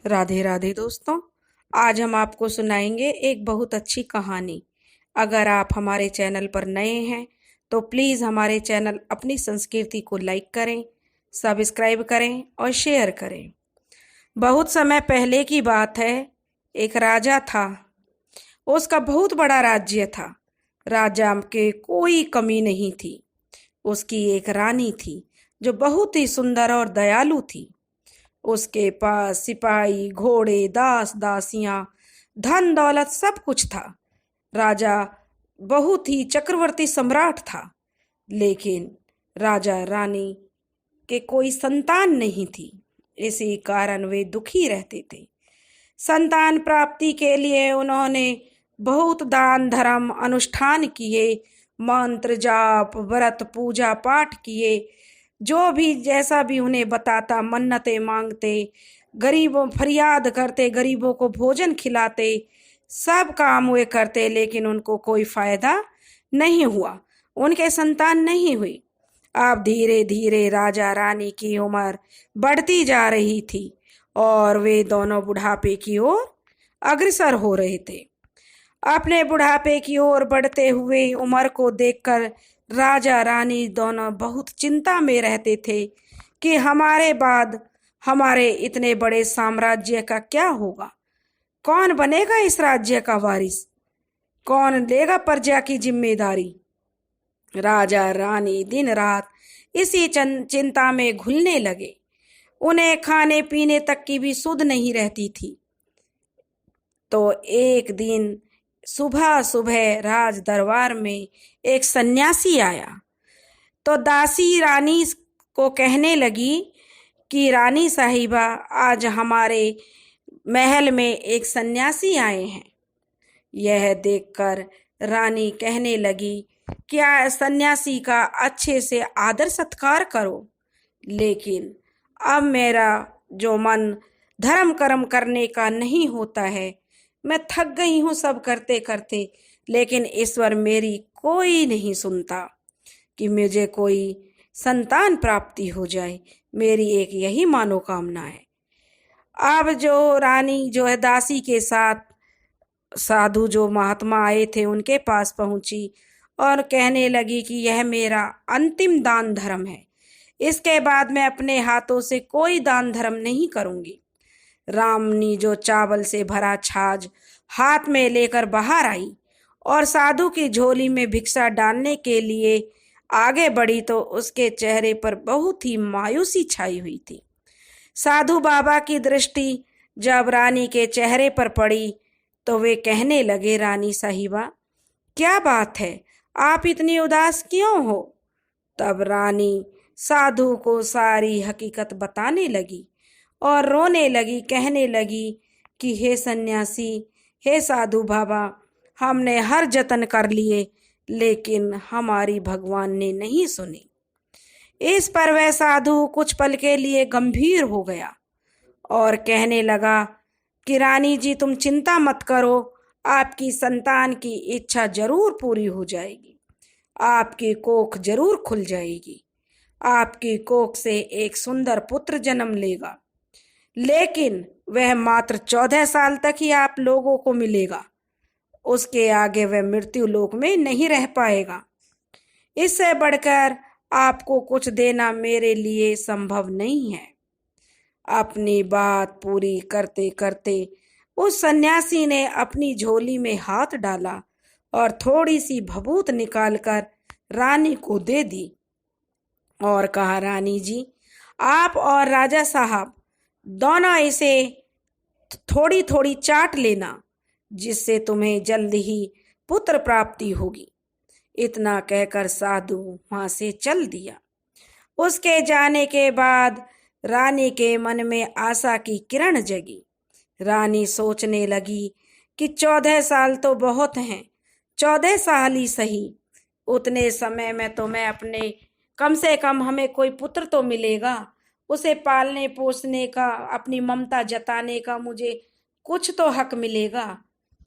राधे राधे दोस्तों। आज हम आपको सुनाएंगे एक बहुत अच्छी कहानी। अगर आप हमारे चैनल पर नए हैं तो प्लीज़ हमारे चैनल अपनी संस्कृति को लाइक करें, सब्सक्राइब करें और शेयर करें। बहुत समय पहले की बात है। एक राजा था। उसका बहुत बड़ा राज्य था। राजा के कोई कमी नहीं थी। उसकी एक रानी थी जो बहुत ही सुंदर और दयालु थी। उसके पास सिपाही, घोड़े, दास दासियां, धन दौलत सब कुछ था। राजा बहुत ही चक्रवर्ती सम्राट था। लेकिन राजा रानी के कोई संतान नहीं थी। इसी कारण वे दुखी रहते थे। संतान प्राप्ति के लिए उन्होंने बहुत दान धर्म अनुष्ठान किए, मंत्र जाप व्रत पूजा पाठ किए, जो भी जैसा भी उन्हें बताता मन्नतें मांगते, गरीबों फरियाद करते, गरीबों को भोजन खिलाते, सब काम वे करते, लेकिन उनको कोई फायदा नहीं हुआ। उनके संतान नहीं हुई। अब धीरे धीरे राजा रानी की उम्र बढ़ती जा रही थी और वे दोनों बुढ़ापे की ओर अग्रसर हो रहे थे। अपने बुढ़ापे की ओर बढ़ते हुए उम्र को देखकर राजा रानी दोनों बहुत चिंता में रहते थे कि हमारे बाद हमारे इतने बड़े साम्राज्य का क्या होगा। कौन बनेगा इस राज्य का वारिस? कौन लेगा प्रजा की जिम्मेदारी? राजा रानी दिन रात इसी चिंता में घुलने लगे। उन्हें खाने पीने तक की भी सुध नहीं रहती थी। तो एक दिन सुबह सुबह राज दरबार में एक सन्यासी आया। तो दासी रानी को कहने लगी कि रानी साहिबा, आज हमारे महल में एक सन्यासी आए हैं। यह देखकर रानी कहने लगी, क्या सन्यासी का अच्छे से आदर सत्कार करो। लेकिन अब मेरा जो मन धर्म कर्म करने का नहीं होता है, मैं थक गई हूँ सब करते करते, लेकिन ईश्वर मेरी कोई नहीं सुनता कि मुझे कोई संतान प्राप्ति हो जाए। मेरी एक यही मनोकामना है। अब जो रानी जो है दासी के साथ साधु जो महात्मा आए थे उनके पास पहुंची और कहने लगी कि यह मेरा अंतिम दान धर्म है। इसके बाद मैं अपने हाथों से कोई दान धर्म नहीं करूंगी। रामनी जो चावल से भरा छाछ हाथ में लेकर बाहर आई और साधु की झोली में भिक्षा डालने के लिए आगे बढ़ी तो उसके चेहरे पर बहुत ही मायूसी छाई हुई थी। साधु बाबा की दृष्टि जब रानी के चेहरे पर पड़ी तो वे कहने लगे, रानी साहिबा, क्या बात है, आप इतनी उदास क्यों हो? तब रानी साधु को सारी हकीकत बताने लगी और रोने लगी, कहने लगी कि हे सन्यासी, हे साधु बाबा, हमने हर जतन कर लिए लेकिन हमारी भगवान ने नहीं सुनी। इस पर वह साधु कुछ पल के लिए गंभीर हो गया और कहने लगा कि रानी जी, तुम चिंता मत करो, आपकी संतान की इच्छा जरूर पूरी हो जाएगी। आपकी कोख जरूर खुल जाएगी। आपकी कोख से एक सुंदर पुत्र जन्म लेगा, लेकिन वह मात्र 14 साल तक ही आप लोगों को मिलेगा। उसके आगे वह मृत्यु लोक में नहीं रह पाएगा। इससे बढ़कर आपको कुछ देना मेरे लिए संभव नहीं है। अपनी बात पूरी करते करते उस सन्यासी ने अपनी झोली में हाथ डाला और थोड़ी सी भभूत निकालकर रानी को दे दी और कहा, रानी जी, आप और राजा साहब दोनों इसे थोड़ी थोड़ी चाट लेना, जिससे तुम्हें जल्द ही पुत्र प्राप्ति होगी। इतना कहकर साधु वहां से चल दिया। उसके जाने के बाद रानी के मन में आशा की किरण जगी। रानी सोचने लगी कि 14 साल तो बहुत हैं, 14 साल ही सही, उतने समय में तो मैं अपने कम से कम हमें कोई पुत्र तो मिलेगा, उसे पालने पोसने का, अपनी ममता जताने का मुझे कुछ तो हक मिलेगा।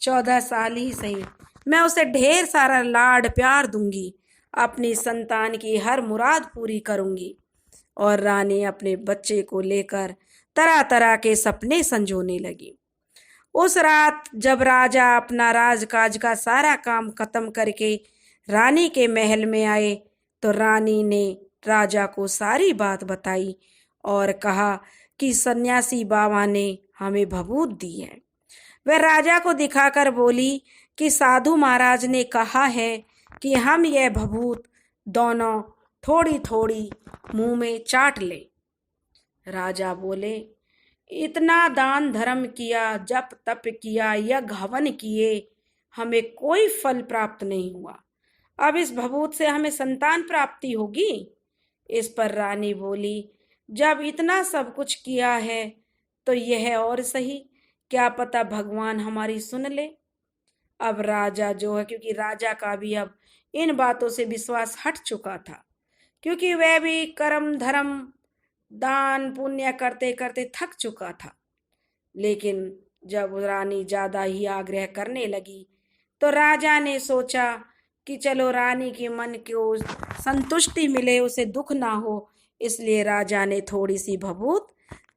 14 साल ही सही, मैं उसे ढेर सारा लाड प्यार दूंगी, अपनी संतान की हर मुराद पूरी करूंगी। और रानी अपने बच्चे को लेकर तरह तरह के सपने संजोने लगी। उस रात जब राजा अपना राजकाज का सारा काम खत्म करके रानी के महल में आए तो रानी ने राजा को सारी बात बताई और कहा कि सन्यासी बाबा ने हमें भभूत दी है। वह राजा को दिखाकर बोली कि साधु महाराज ने कहा है कि हम यह भभूत दोनों थोड़ी थोड़ी मुंह में चाट ले। राजा बोले, इतना दान धर्म किया, जप तप किया, यज्ञ हवन किए, हमें कोई फल प्राप्त नहीं हुआ। अब इस भभूत से हमें संतान प्राप्ति होगी। इस पर रानी बोली, जब इतना सब कुछ किया है तो यह और सही, क्या पता भगवान हमारी सुन ले। अब राजा जो है, क्योंकि राजा का भी अब इन बातों से विश्वास हट चुका था, क्योंकि वह भी कर्म धर्म दान पुण्य करते करते थक चुका था। लेकिन जब रानी ज्यादा ही आग्रह करने लगी तो राजा ने सोचा कि चलो रानी के मन को संतुष्टि मिले, उसे दुख ना हो, इसलिए राजा ने थोड़ी सी भभूत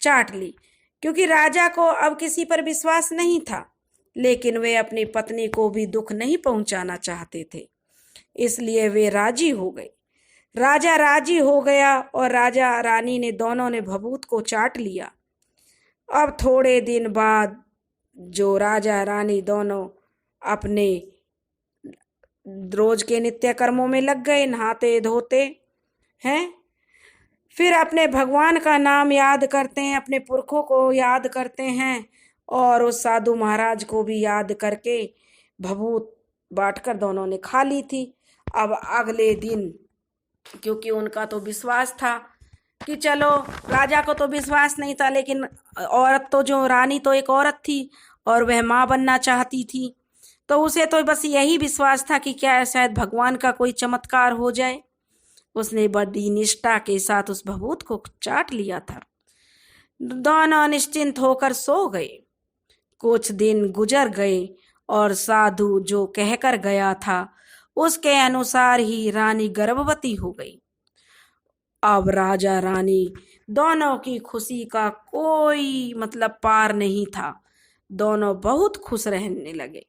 चाट ली। क्योंकि राजा को अब किसी पर विश्वास नहीं था, लेकिन वे अपनी पत्नी को भी दुख नहीं पहुंचाना चाहते थे, इसलिए वे राजी हो गए। राजा राजी हो गया और राजा रानी ने दोनों ने भभूत को चाट लिया। अब थोड़े दिन बाद जो राजा रानी दोनों अपने रोज के नित्य कर्मों में लग गए, नहाते धोते हैं, फिर अपने भगवान का नाम याद करते हैं, अपने पुरखों को याद करते हैं और उस साधु महाराज को भी याद करके भभूत बांटकर दोनों ने खा ली थी। अब अगले दिन, क्योंकि उनका तो विश्वास था कि चलो, राजा को तो विश्वास नहीं था, लेकिन औरत तो जो रानी तो एक औरत थी और वह माँ बनना चाहती थी, तो उसे तो बस यही विश्वास था कि क्या शायद भगवान का कोई चमत्कार हो जाए। उसने बड़ी निष्ठा के साथ उस भभूत को चाट लिया था। दोनों निश्चिंत होकर सो गए। कुछ दिन गुजर गए और साधु जो कहकर गया था उसके अनुसार ही रानी गर्भवती हो गई। अब राजा रानी दोनों की खुशी का कोई पार नहीं था। दोनों बहुत खुश रहने लगे।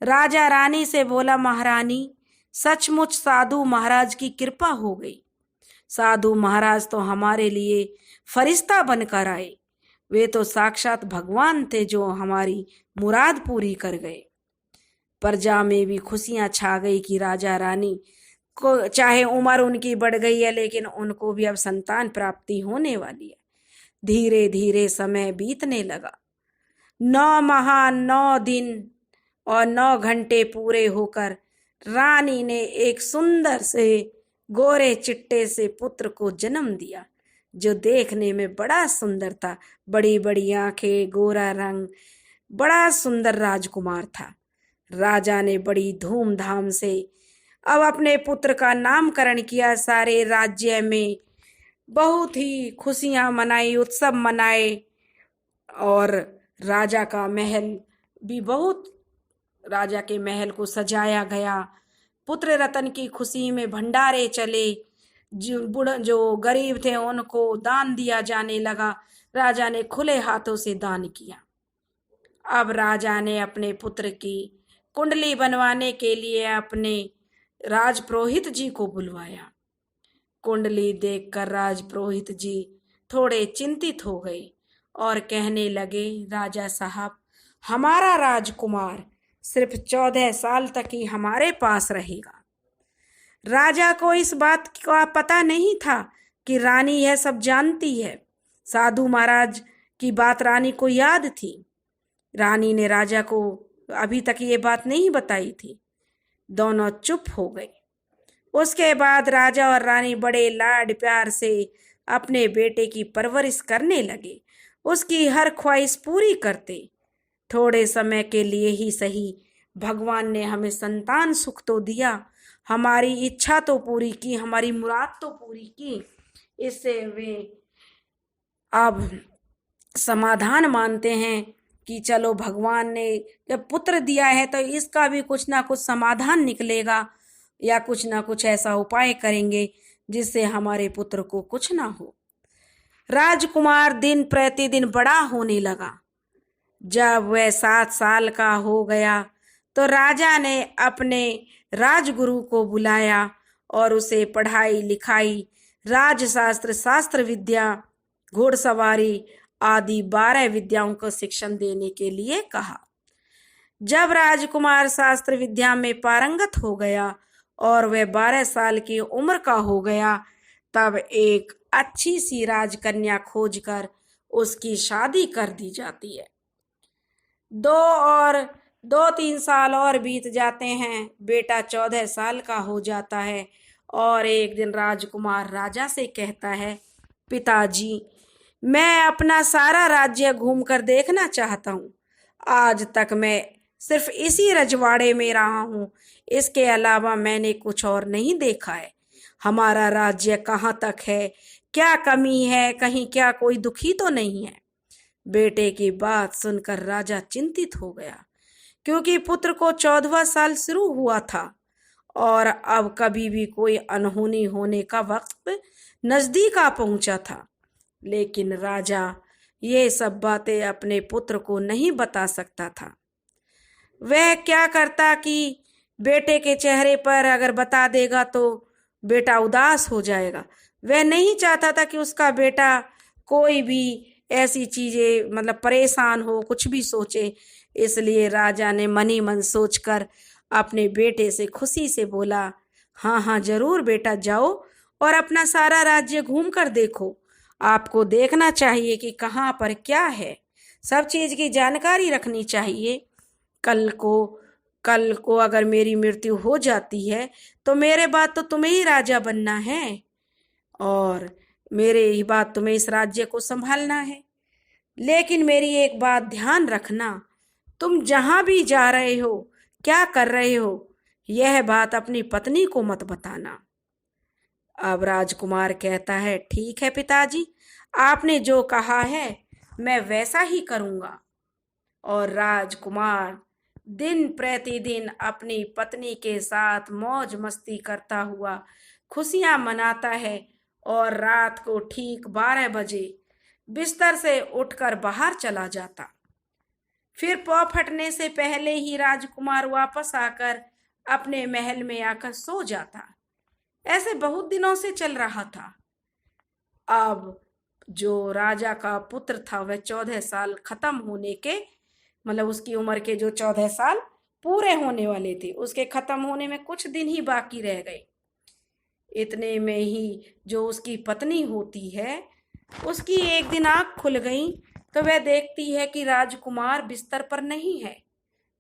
राजा रानी से बोला, महारानी, सचमुच साधु महाराज की कृपा हो गई। साधु महाराज तो हमारे लिए फरिश्ता बनकर आए। वे तो साक्षात भगवान थे जो हमारी मुराद पूरी कर गए। प्रजा में भी खुशियां छा गई कि राजा रानी को चाहे उम्र उनकी बढ़ गई है, लेकिन उनको भी अब संतान प्राप्ति होने वाली है। धीरे धीरे समय बीतने लगा। 9 माह 9 दिन और 9 घंटे पूरे होकर रानी ने एक सुंदर से गोरे चिट्टे से पुत्र को जन्म दिया, जो देखने में बड़ा सुंदर था। बड़ी बड़ी आंखें, गोरा रंग, बड़ा सुंदर राजकुमार था। राजा ने बड़ी धूमधाम से अब अपने पुत्र का नामकरण किया। सारे राज्य में बहुत ही खुशियां मनाई, उत्सव मनाए और राजा का महल भी राजा के महल को सजाया गया। पुत्र रतन की खुशी में भंडारे चले। जो गरीब थे उनको दान दिया जाने लगा। राजा ने खुले हाथों से दान किया। अब राजा ने अपने पुत्र की कुंडली बनवाने के लिए अपने राजपुरोहित जी को बुलवाया। कुंडली देखकर राजपुरोहित जी थोड़े चिंतित हो गए और कहने लगे, राजा साहब, हमारा राजकुमार सिर्फ 14 साल तक ही हमारे पास रहेगा। राजा को इस बात का पता नहीं था कि रानी यह सब जानती है। साधु महाराज की बात रानी को याद थी। रानी ने राजा को अभी तक ये बात नहीं बताई थी। दोनों चुप हो गए। उसके बाद राजा और रानी बड़े लाड प्यार से अपने बेटे की परवरिश करने लगे, उसकी हर ख्वाहिश पूरी करते। थोड़े समय के लिए ही सही, भगवान ने हमें संतान सुख तो दिया, हमारी इच्छा तो पूरी की, हमारी मुराद तो पूरी की। इससे वे अब समाधान मानते हैं कि चलो, भगवान ने जब पुत्र दिया है तो इसका भी कुछ ना कुछ समाधान निकलेगा, या कुछ ना कुछ ऐसा उपाय करेंगे जिससे हमारे पुत्र को कुछ ना हो। राजकुमार दिन प्रतिदिन बड़ा होने लगा। जब वह 7 साल का हो गया तो राजा ने अपने राजगुरु को बुलाया और उसे पढ़ाई लिखाई, राजशास्त्र, शास्त्र विद्या, घोड़सवारी आदि 12 विद्याओं को शिक्षण देने के लिए कहा। जब राजकुमार शास्त्र विद्या में पारंगत हो गया और वह 12 साल की उम्र का हो गया, तब एक अच्छी सी राजकन्या खोजकर उसकी शादी कर दी जाती है। 2-3 साल और बीत जाते हैं। बेटा 14 साल का हो जाता है और एक दिन राजकुमार राजा से कहता है, पिताजी, मैं अपना सारा राज्य घूमकर देखना चाहता हूँ। आज तक मैं सिर्फ इसी रजवाड़े में रहा हूँ, इसके अलावा मैंने कुछ और नहीं देखा है। हमारा राज्य कहाँ तक है, क्या कमी है, कहीं क्या कोई दुखी तो नहीं है। बेटे की बात सुनकर राजा चिंतित हो गया, क्योंकि पुत्र को 14वां साल शुरू हुआ था और अब कभी भी कोई अनहोनी होने का वक्त नजदीक आ पहुंचा था। लेकिन राजा ये सब बातें अपने पुत्र को नहीं बता सकता था। वह क्या करता कि बेटे के चेहरे पर अगर बता देगा तो बेटा उदास हो जाएगा। वह नहीं चाहता था कि उसका बेटा कोई भी ऐसी चीजें मतलब परेशान हो, कुछ भी सोचे। इसलिए राजा ने मन ही मन सोचकर अपने बेटे से खुशी से बोला, हाँ हाँ जरूर बेटा, जाओ और अपना सारा राज्य घूम कर देखो। आपको देखना चाहिए कि कहाँ पर क्या है, सब चीज की जानकारी रखनी चाहिए। कल को अगर मेरी मृत्यु हो जाती है तो मेरे बाद तो तुम्हें ही राजा बनना है और मेरे ही बाद तुम्हें इस राज्य को संभालना है। लेकिन मेरी एक बात ध्यान रखना, तुम जहां भी जा रहे हो, क्या कर रहे हो, यह बात अपनी पत्नी को मत बताना। अब राजकुमार कहता है, ठीक है पिताजी, आपने जो कहा है मैं वैसा ही करूंगा। और राजकुमार दिन प्रतिदिन अपनी पत्नी के साथ मौज मस्ती करता हुआ खुशियां मनाता है और रात को ठीक 12 बजे बिस्तर से उठकर बाहर चला जाता। फिर पौ फटने से पहले ही राजकुमार वापस आकर अपने महल में आकर सो जाता। ऐसे बहुत दिनों से चल रहा था। अब जो राजा का पुत्र था वह 14 साल खत्म होने के मतलब उसकी उम्र के जो 14 साल पूरे होने वाले थे, उसके खत्म होने में कुछ दिन ही बाकी रह गए। इतने में ही जो उसकी पत्नी होती है, उसकी एक दिन आंख खुल गई तो वह देखती है कि राजकुमार बिस्तर पर नहीं है।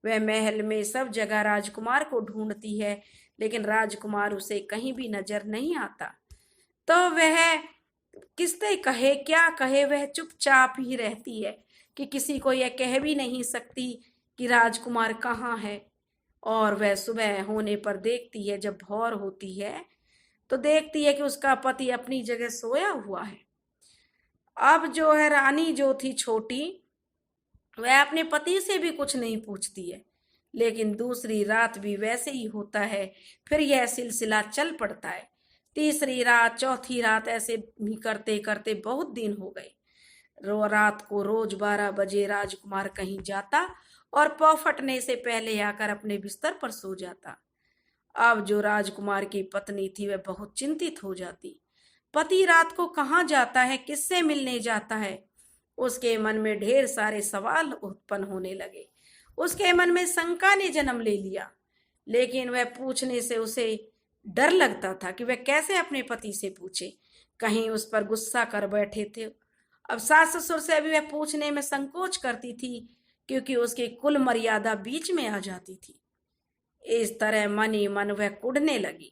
वह महल में सब जगह राजकुमार को ढूंढती है, लेकिन राजकुमार उसे कहीं भी नजर नहीं आता। तो वह किससे कहे, क्या कहे, वह चुपचाप ही रहती है कि किसी को यह कह भी नहीं सकती कि राजकुमार कहाँ है। और वह सुबह होने पर देखती है, जब भोर होती है तो देखती है कि उसका पति अपनी जगह सोया हुआ है। अब जो है रानी जो थी छोटी, वह अपने पति से भी कुछ नहीं पूछती है। लेकिन दूसरी रात भी वैसे ही होता है। फिर यह सिलसिला चल पड़ता है। तीसरी रात, चौथी रात, ऐसे भी करते करते बहुत दिन हो गए। रात को रोज 12 बजे राजकुमार कहीं जाता और पौ फटने से पहले आकर अपने बिस्तर पर सो जाता। अब जो राजकुमार की पत्नी थी वह बहुत चिंतित हो जाती। पति रात को कहाँ जाता है, किससे मिलने जाता है? उसके मन में ढेर सारे सवाल उत्पन्न होने लगे। उसके मन में शंका ने जन्म ले लिया, लेकिन वह पूछने से उसे डर लगता था कि वह कैसे अपने पति से पूछे, कहीं उस पर गुस्सा कर बैठे थे। अब सास ससुर से भी वह पूछने में संकोच करती थी, क्योंकि उसकी कुल मर्यादा बीच में आ जाती थी। इस तरह मन ही मन वह कुढ़ने लगी।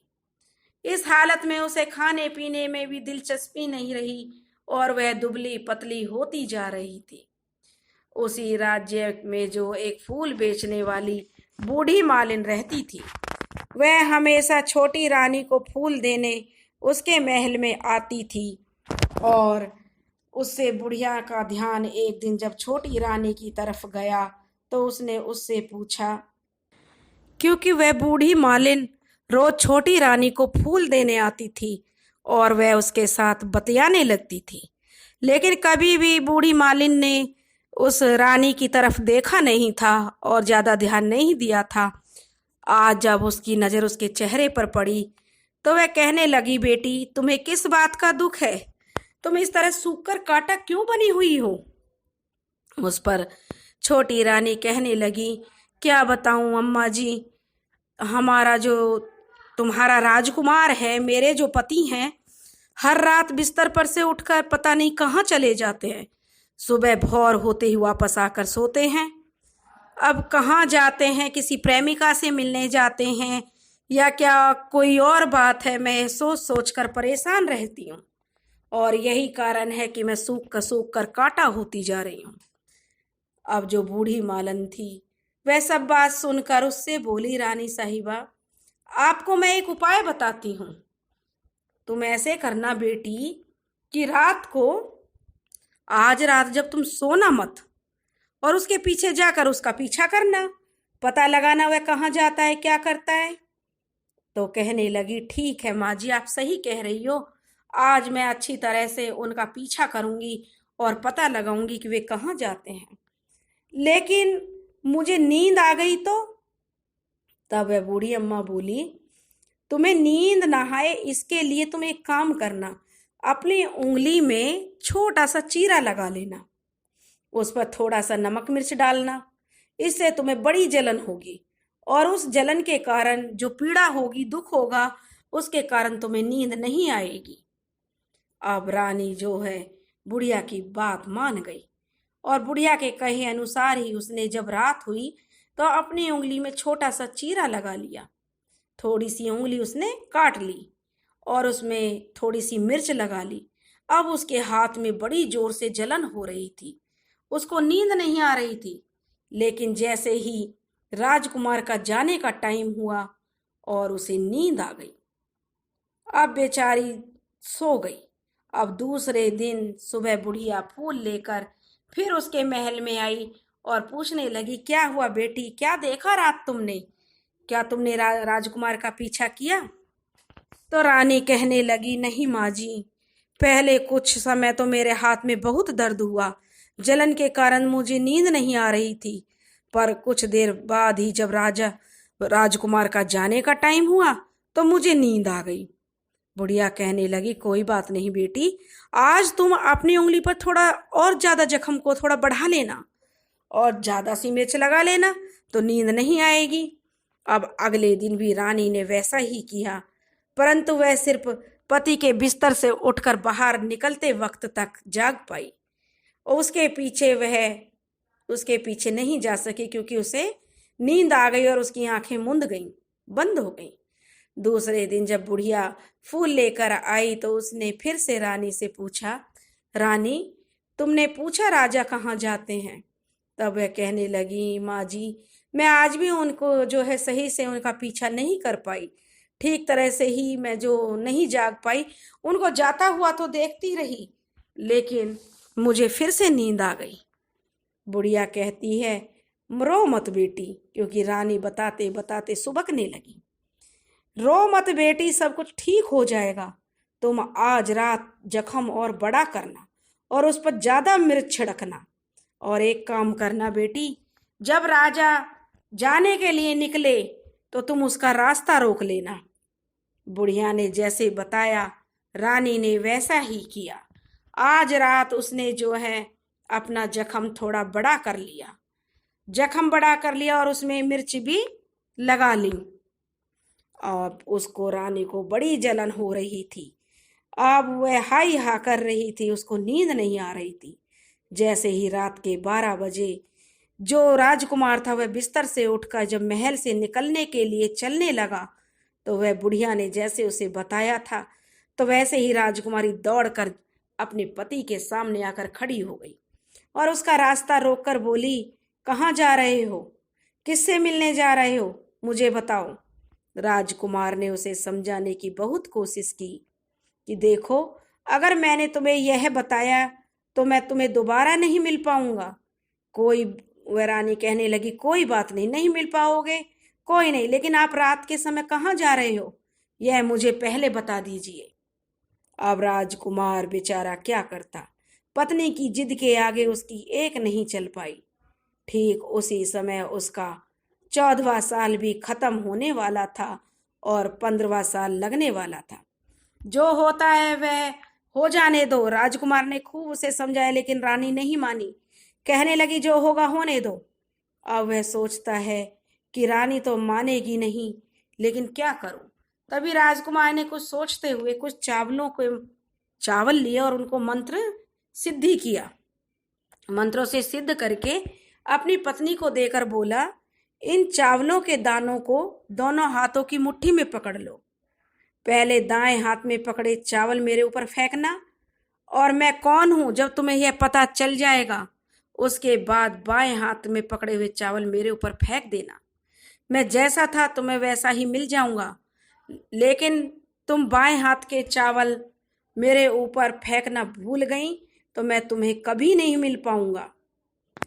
इस हालत में उसे खाने पीने में भी दिलचस्पी नहीं रही और वह दुबली पतली होती जा रही थी। उसी राज्य में जो एक फूल बेचने वाली बूढ़ी मालिन रहती थी, वह हमेशा छोटी रानी को फूल देने उसके महल में आती थी। और उससे बुढ़िया का ध्यान एक दिन जब छोटी रानी की तरफ गया तो उसने उससे पूछा, क्योंकि वह बूढ़ी मालिन रोज छोटी रानी को फूल देने आती थी और वह उसके साथ बतियाने लगती थी, लेकिन कभी भी बूढ़ी मालिन ने उस रानी की तरफ देखा नहीं था और ज्यादा ध्यान नहीं दिया था। आज जब उसकी नजर उसके चेहरे पर पड़ी तो वह कहने लगी, बेटी तुम्हें किस बात का दुख है? तुम इस तरह सूख कर कांटा क्यों बनी हुई हो? उस पर छोटी रानी कहने लगी, क्या बताऊं अम्मा जी, हमारा जो तुम्हारा राजकुमार है, मेरे जो पति हैं, हर रात बिस्तर पर से उठकर पता नहीं कहाँ चले जाते हैं। सुबह भोर होते ही वापस आकर सोते हैं। अब कहाँ जाते हैं, किसी प्रेमिका से मिलने जाते हैं या क्या कोई और बात है, मैं सोच सोच कर परेशान रहती हूँ और यही कारण है कि मैं सूख कर कांटा होती जा रही हूँ। अब जो बूढ़ी मालन थी वह सब बात सुनकर उससे बोली, रानी साहिबा, आपको मैं एक उपाय बताती हूँ। तुम ऐसे करना बेटी कि रात को, आज रात जब तुम सोना मत और उसके पीछे जाकर उसका पीछा करना, पता लगाना वह कहाँ जाता है, क्या करता है। तो कहने लगी, ठीक है माँ जी, आप सही कह रही हो, आज मैं अच्छी तरह से उनका पीछा करूंगी और पता लगाऊंगी कि वे कहाँ जाते हैं। लेकिन मुझे नींद आ गई तो? तब वह बूढ़ी अम्मा बोली, तुम्हें नींद ना आए इसके लिए तुम एक काम करना, अपनी उंगली में छोटा सा चीरा लगा लेना, उस पर थोड़ा सा नमक मिर्च डालना, इससे तुम्हें बड़ी जलन होगी और उस जलन के कारण जो पीड़ा होगी, दुख होगा, उसके कारण तुम्हें नींद नहीं आएगी। अब रानी जो है बुढ़िया की बात मान गई और बुढ़िया के कहे अनुसार ही उसने जब रात हुई तो अपनी उंगली में छोटा सा चीरा लगा लिया, थोड़ी सी उंगली उसने काट ली और उसमें थोड़ी सी मिर्च लगा ली। अब उसके हाथ में बड़ी जोर से जलन हो रही थी, उसको नींद नहीं आ रही थी। लेकिन जैसे ही राजकुमार का जाने का टाइम हुआ और उसे नींद आ गई, अब बेचारी सो गई। अब दूसरे दिन सुबह बुढ़िया फूल लेकर फिर उसके महल में आई और पूछने लगी, क्या हुआ बेटी, क्या देखा रात तुमने, क्या तुमने राजकुमार का पीछा किया? तो रानी कहने लगी, नहीं माँ जी, पहले कुछ समय तो मेरे हाथ में बहुत दर्द हुआ, जलन के कारण मुझे नींद नहीं आ रही थी, पर कुछ देर बाद ही जब राजकुमार का जाने का टाइम हुआ तो मुझे नींद आ गई। बुढ़िया कहने लगी, कोई बात नहीं बेटी, आज तुम अपनी उंगली पर थोड़ा और ज्यादा जख्म को थोड़ा बढ़ा लेना और ज्यादा सी मिर्च लगा लेना तो नींद नहीं आएगी। अब अगले दिन भी रानी ने वैसा ही किया, परंतु वह सिर्फ पति के बिस्तर से उठकर बाहर निकलते वक्त तक जाग पाई और उसके पीछे नहीं जा सकी क्योंकि उसे नींद आ गई और उसकी आंखें मुंद गईं, बंद हो गईं। दूसरे दिन जब बुढ़िया फूल लेकर आई तो उसने फिर से रानी से पूछा, रानी तुमने पूछा राजा कहाँ जाते हैं? तब वह कहने लगी, माँ जी, मैं आज भी उनको जो है सही से उनका पीछा नहीं कर पाई, ठीक तरह से ही मैं जो नहीं जाग पाई, उनको जाता हुआ तो देखती रही, लेकिन मुझे फिर से नींद आ गई। बुढ़िया कहती है, रो मत बेटी, क्योंकि रानी बताते बताते सुबकने लगी। रो मत बेटी, सब कुछ ठीक हो जाएगा, तुम आज रात जख्म और बड़ा करना और उस पर ज्यादा मिर्च छिड़कना और एक काम करना बेटी, जब राजा जाने के लिए निकले तो तुम उसका रास्ता रोक लेना। बुढ़िया ने जैसे बताया रानी ने वैसा ही किया। आज रात उसने जो है अपना जख्म थोड़ा बड़ा कर लिया, और उसमें मिर्च भी लगा ली। अब उसको रानी को बड़ी जलन हो रही थी, अब वह हाई हा कर रही थी, उसको नींद नहीं आ रही थी। जैसे ही रात के 12 बजे जो राजकुमार था वह बिस्तर से उठकर जब महल से निकलने के लिए चलने लगा तो वह बुढ़िया ने जैसे उसे बताया था तो वैसे ही राजकुमारी दौड़कर अपने पति के सामने आकर खड़ी हो गई और उसका रास्ता रोककर बोली, कहाँ जा रहे हो, किससे मिलने जा रहे हो, मुझे बताओ। राजकुमार ने उसे समझाने की बहुत कोशिश की कि देखो, अगर मैंने तुम्हें यह बताया तो मैं तुम्हें दोबारा नहीं मिल पाऊंगा। वह रानी कहने लगी, कोई बात नहीं, नहीं मिल पाओगे, कोई नहीं, लेकिन आप रात के समय कहाँ जा रहे हो यह मुझे पहले बता दीजिए। अब राजकुमार बेचारा क्या करता, पत्नी की जिद के आगे उसकी एक नहीं चल पाई। ठीक उसी समय उसका 14वां साल भी खत्म होने वाला था और 15वां साल लगने वाला था। जो होता है वह हो जाने दो, राजकुमार ने खूब उसे समझाया, लेकिन रानी नहीं मानी। कहने लगी जो होगा होने दो। अब वह सोचता है कि रानी तो मानेगी नहीं, लेकिन क्या करूं। तभी राजकुमार ने कुछ सोचते हुए कुछ चावल लिए और उनको मंत्र सिद्धि किया। मंत्रों से सिद्ध करके अपनी पत्नी को देकर बोला, इन चावलों के दानों को दोनों हाथों की मुट्ठी में पकड़ लो। पहले दाएं हाथ में पकड़े चावल मेरे ऊपर फेंकना, और मैं कौन हूं जब तुम्हें यह पता चल जाएगा, उसके बाद बाएं हाथ में पकड़े हुए चावल मेरे ऊपर फेंक देना। मैं जैसा था तुम्हें वैसा ही मिल जाऊंगा, लेकिन तुम बाएं हाथ के चावल मेरे ऊपर फेंकना भूल गई तो मैं तुम्हें कभी नहीं मिल पाऊंगा।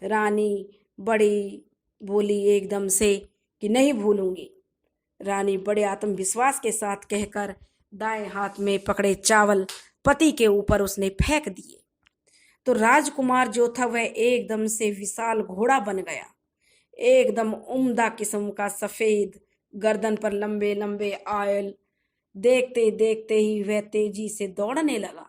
रानी बड़ी बोली एकदम से कि नहीं भूलूंगी। रानी बड़े आत्मविश्वास के साथ कहकर दाएं हाथ में पकड़े चावल पति के ऊपर उसने फेंक दिए। तो राजकुमार जो था वह एकदम से विशाल घोड़ा बन गया, एकदम उम्दा किस्म का, सफेद, गर्दन पर लंबे लंबे आयल। देखते देखते ही वह तेजी से दौड़ने लगा।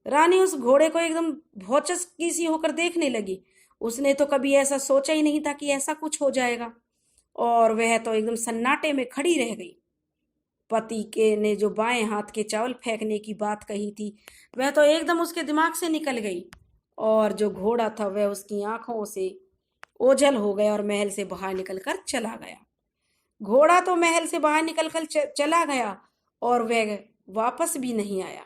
रानी उस घोड़े को एकदम भौचक्की सी होकर देखने लगी। उसने तो कभी ऐसा सोचा ही नहीं था कि ऐसा कुछ हो जाएगा, और वह तो एकदम सन्नाटे में खड़ी रह गई। पति के ने जो बाएं हाथ के चावल फेंकने की बात कही थी वह तो एकदम उसके दिमाग से निकल गई, और जो घोड़ा था वह उसकी आंखों से ओझल हो गया और महल से बाहर निकलकर चला गया। घोड़ा तो महल से बाहर निकलकर चला गया और वह वापस भी नहीं आया।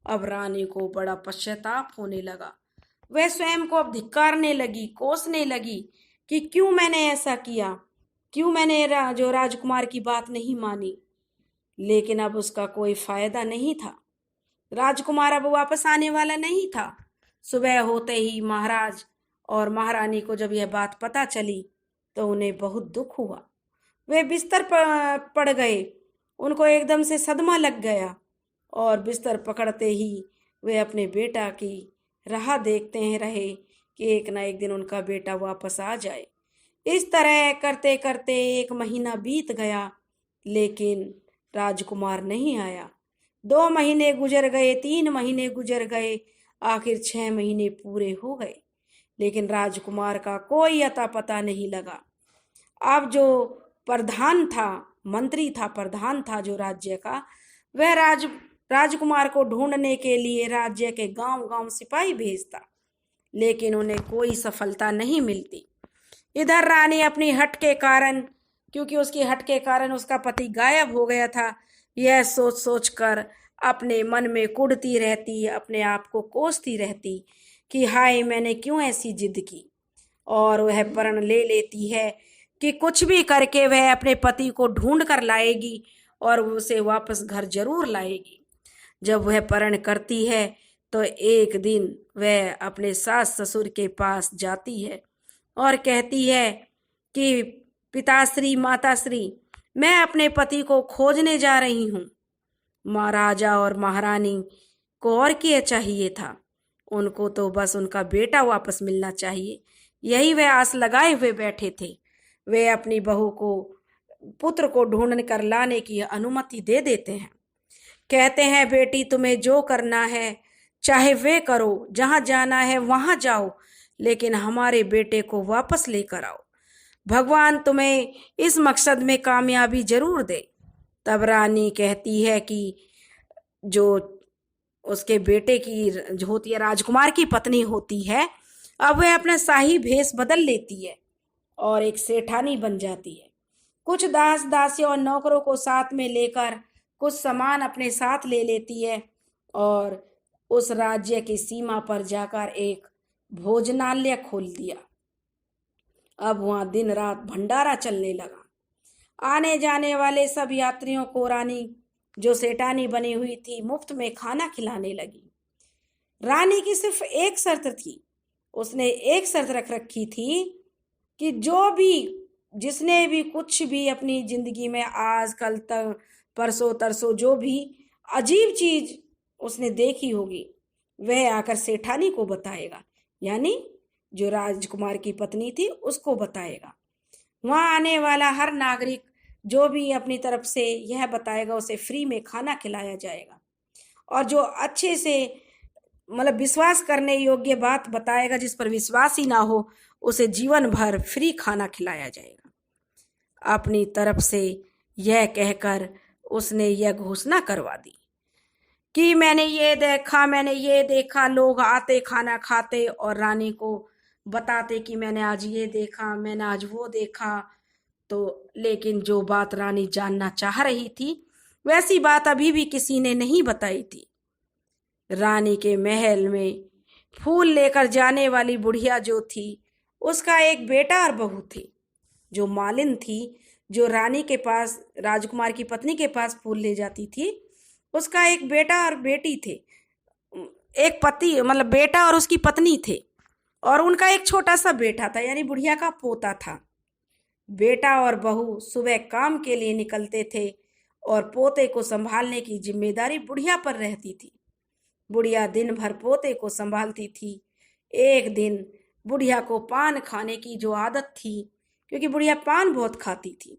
अब रानी को बड़ा पश्चाताप होने लगा। वह स्वयं को अब धिक्कारने लगी, कोसने लगी कि क्यों मैंने ऐसा किया, क्यों मैंने जो राजकुमार की बात नहीं मानी। लेकिन अब उसका कोई फायदा नहीं था। राजकुमार अब वापस आने वाला नहीं था। सुबह होते ही महाराज और महारानी को जब यह बात पता चली तो उन्हें बहुत दुख हुआ। वे बिस्तर पर पड़ गए। उनको एकदम से सदमा लग गया और बिस्तर पकड़ते ही वे अपने बेटा की राह देखते हैं रहे कि एक ना एक दिन उनका बेटा वापस आ जाए। इस तरह करते करते 1 महीना बीत गया, लेकिन राजकुमार नहीं आया। 2 महीने गुजर गए, 3 महीने गुजर गए, आखिर 6 महीने पूरे हो गए, लेकिन राजकुमार का कोई अता पता नहीं लगा। अब जो प्रधान था, मंत्री था, प्रधान था जो राज्य का, वह राजकुमार को ढूंढने के लिए राज्य के गांव गांव सिपाही भेजता, लेकिन उन्हें कोई सफलता नहीं मिलती। इधर रानी अपनी हट के कारण, क्योंकि उसकी हट के कारण उसका पति गायब हो गया था, यह सोच सोच कर अपने मन में कुढ़ती रहती, अपने आप को कोसती रहती कि हाय मैंने क्यों ऐसी जिद की। और वह प्रण ले लेती है कि कुछ भी करके वह अपने पति को ढूंढ कर लाएगी और उसे वापस घर जरूर लाएगी। जब वह प्रण करती है तो एक दिन वह अपने सास ससुर के पास जाती है और कहती है कि पिताश्री, माताश्री, मैं अपने पति को खोजने जा रही हूँ। महाराजा और महारानी को और क्या चाहिए था, उनको तो बस उनका बेटा वापस मिलना चाहिए, यही वे आस लगाए हुए बैठे थे। वे अपनी बहू को, पुत्र को ढूंढ कर लाने की अनुमति दे देते हैं। कहते हैं बेटी तुम्हें जो करना है चाहे वे करो, जहां जाना है वहां जाओ, लेकिन हमारे बेटे को वापस लेकर आओ। भगवान तुम्हें इस मकसद में कामयाबी जरूर दे। तब रानी कहती है कि जो उसके बेटे की जो होती है, राजकुमार की पत्नी होती है, अब वह अपना शाही भेष बदल लेती है और एक सेठानी बन जाती है। कुछ दास दासियों और नौकरों को साथ में लेकर कुछ सामान अपने साथ ले लेती है और उस राज्य की सीमा पर जाकर एक भोजनालय खोल दिया। अब वहां दिन रात भंडारा चलने लगा। आने जाने वाले सब यात्रियों को रानी, जो सेठानी बनी हुई थी, मुफ्त में खाना खिलाने लगी। रानी की सिर्फ एक शर्त थी। उसने एक शर्त रख रखी थी कि जो भी, जिसने भी कुछ भी अपनी जिंदगी में आज कल तक परसों तरसों जो भी अजीब चीज उसने देखी होगी, वह आकर सेठानी को बताएगा, यानी जो राजकुमार की पत्नी थी उसको बताएगा। वहां आने वाला हर नागरिक जो भी अपनी तरफ से यह बताएगा उसे फ्री में खाना खिलाया जाएगा, और जो अच्छे से मतलब विश्वास करने योग्य बात बताएगा, जिस पर विश्वास ही ना हो, उसे जीवन भर फ्री खाना खिलाया जाएगा। अपनी तरफ से यह कहकर उसने यह घोषणा करवा दी कि मैंने ये देखा, लोग आते खाना खाते और रानी को बताते कि मैंने आज ये देखा, मैंने आज वो देखा। तो लेकिन जो बात रानी जानना चाह रही थी वैसी बात अभी भी किसी ने नहीं बताई थी। रानी के महल में फूल लेकर जाने वाली बुढ़िया जो थी, उसका एक बेटा और बहू थी। जो मालिन थी, जो रानी के पास, राजकुमार की पत्नी के पास फूल ले जाती थी, उसका एक बेटा और बेटी थे। एक पति मतलब बेटा और उसकी पत्नी थे, और उनका एक छोटा सा बेटा था, यानी बुढ़िया का पोता था। बेटा और बहू सुबह काम के लिए निकलते थे और पोते को संभालने की जिम्मेदारी बुढ़िया पर रहती थी। बुढ़िया दिन भर पोते को संभालती थी। एक दिन बुढ़िया को पान खाने की जो आदत थी, क्योंकि बुढ़िया पान बहुत खाती थी,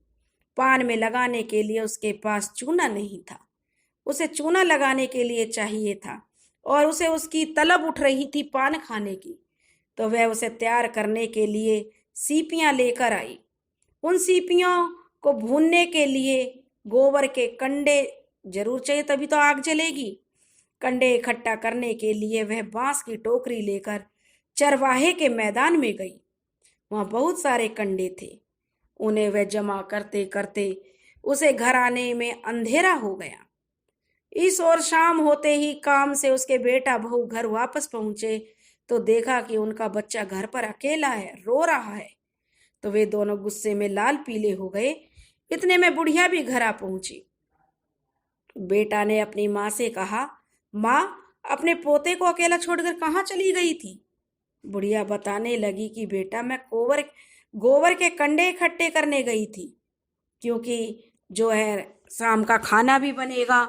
पान में लगाने के लिए उसके पास चूना नहीं था। उसे चूना लगाने के लिए चाहिए था और उसे उसकी तलब उठ रही थी पान खाने की। तो वह उसे तैयार करने के लिए सीपियां लेकर आई। उन सीपियों को भूनने के लिए गोबर के कंडे जरूर चाहिए, तभी तो आग जलेगी। कंडे इकट्ठा करने के लिए वह बांस की टोकरी लेकर चरवाहे के मैदान में गई। वहां बहुत सारे कंडे थे। उन्हें वह जमा करते करते उसे घर आने में अंधेरा हो गया। इस ओर शाम होते ही काम से उसके बेटा बहू घर वापस पहुंचे तो देखा कि उनका बच्चा घर पर अकेला है, रो रहा है। तो वे दोनों गुस्से में लाल पीले हो गए। इतने में बुढ़िया भी घर आ पहुंची। बेटा ने अपनी माँ से कहा, माँ, अपने पोते को अकेला छोड़कर कहाँ चली गई थी? बुढ़िया बताने लगी कि बेटा, मैं गोबर के कंडे इकट्ठे करने गई थी, क्योंकि जो है शाम का खाना भी बनेगा,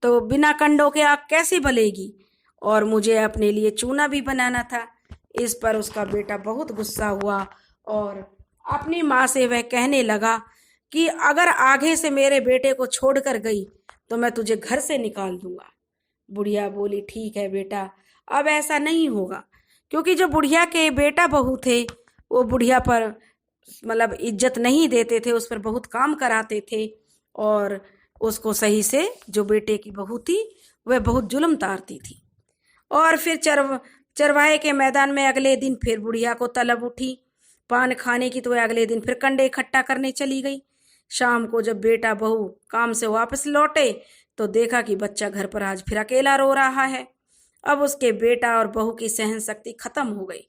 तो बिना कंडों के आग कैसे बलेगी, और मुझे अपने लिए चूना भी बनाना था। इस पर उसका बेटा बहुत गुस्सा हुआ और अपनी माँ से वह कहने लगा कि अगर आगे से मेरे बेटे को छोड़कर गई तो मैं तुझे घर से निकाल दूंगा। बुढ़िया बोली, ठीक है बेटा, अब ऐसा नहीं होगा, क्योंकि जो बुढ़िया के बेटा बहू थे वो बुढ़िया पर मतलब इज्जत नहीं देते थे, उस पर बहुत काम कराते थे, और उसको सही से जो बेटे की बहू थी वह बहुत जुल्म तारती थी। और फिर चरवाहे के मैदान में अगले दिन फिर बुढ़िया को तलब उठी पान खाने की, तो वह अगले दिन फिर कंडे इकट्ठा करने चली गई। शाम को जब बेटा बहू काम से वापस लौटे तो देखा कि बच्चा घर पर आज फिर अकेला रो रहा है। अब उसके बेटा और बहू की सहन शक्ति खत्म हो गई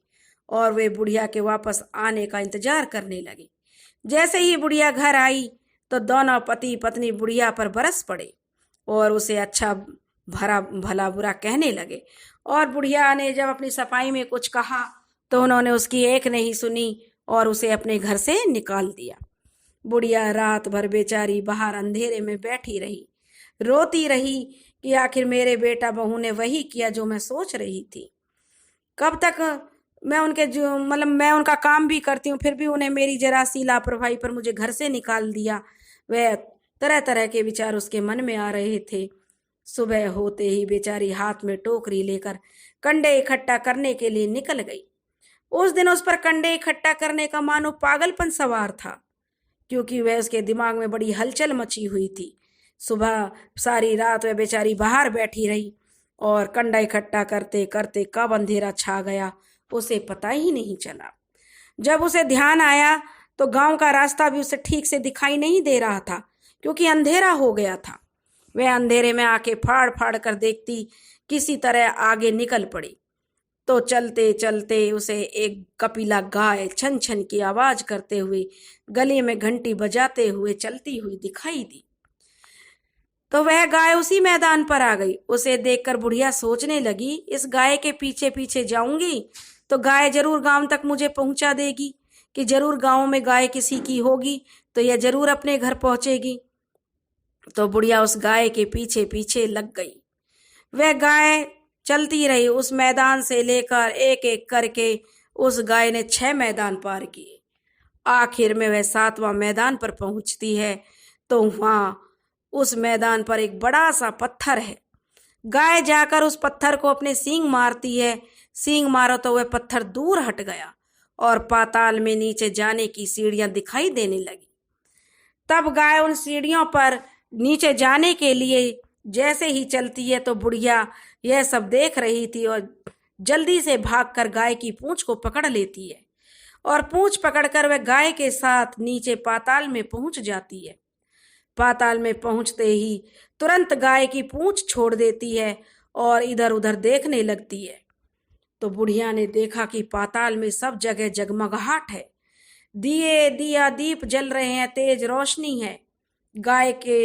और वे बुढ़िया के वापस आने का इंतजार करने लगे। जैसे ही बुढ़िया घर आई तो दोनों पति पत्नी बुढ़िया पर बरस पड़े और उसे अच्छा भला बुरा कहने लगे। और बुढ़िया ने जब अपनी सफाई में कुछ कहा तो उन्होंने उसकी एक नहीं सुनी और उसे अपने घर से निकाल दिया। बुढ़िया रात भर बेचारी बाहर अंधेरे में बैठी रही, रोती रही कि आखिर मेरे बेटा बहू ने वही किया जो मैं सोच रही थी। कब तक मैं उनका काम भी करती हूँ, फिर भी उन्हें मेरी जरा सी लापरवाही पर मुझे घर से निकाल दिया। वह तरह तरह के विचार उसके मन में आ रहे थे। सुबह होते ही बेचारी हाथ में टोकरी लेकर कंडे इकट्ठा करने के लिए निकल गई। उस दिन उस पर कंडे इकट्ठा करने का मानो पागलपन सवार था, क्योंकि वह उसके दिमाग में बड़ी हलचल मची हुई थी। सुबह सारी रात वह बेचारी बाहर बैठी रही और कंडा इकट्ठा करते करते कब अंधेरा छा गया उसे पता ही नहीं चला। जब उसे ध्यान आया तो गांव का रास्ता भी उसे ठीक से दिखाई नहीं दे रहा था, क्योंकि अंधेरा हो गया था। वह अंधेरे में आके फाड़ फाड़ कर देखती, किसी तरह आगे निकल पड़ी। तो चलते चलते उसे एक कपिला गाय छन छन की आवाज करते हुए गले में घंटी बजाते हुए चलती हुई दिखाई दी। तो वह गाय उसी मैदान पर आ गई। उसे देखकर बुढ़िया सोचने लगी, इस गाय के पीछे पीछे जाऊंगी तो गाय जरूर गांव तक मुझे पहुंचा देगी, कि जरूर गांव में गाय किसी की होगी तो यह जरूर अपने घर पहुंचेगी। तो बुढ़िया उस गाय के पीछे पीछे लग गई। वह गाय चलती रही। उस मैदान से लेकर एक एक करके उस गाय ने 6 मैदान पार किए। आखिर में वह 7वां मैदान पर पहुंचती है तो वहां उस मैदान पर एक बड़ा सा पत्थर है। गाय जाकर उस पत्थर को अपने सींग मारती है। सींग मारो तो वह पत्थर दूर हट गया और पाताल में नीचे जाने की सीढ़ियां दिखाई देने लगी। तब गाय उन सीढ़ियों पर नीचे जाने के लिए जैसे ही चलती है तो बुढ़िया यह सब देख रही थी और जल्दी से भागकर गाय की पूंछ को पकड़ लेती है और पूंछ पकड़कर वह गाय के साथ नीचे पाताल में पहुंच जाती है। पाताल में पहुंचते ही तुरंत गाय की पूंछ छोड़ देती है और इधर उधर देखने लगती है। तो बुढ़िया ने देखा कि पाताल में सब जगह जगमगाहट है, दिए दिया दीप जल रहे हैं, तेज रोशनी है। गाय के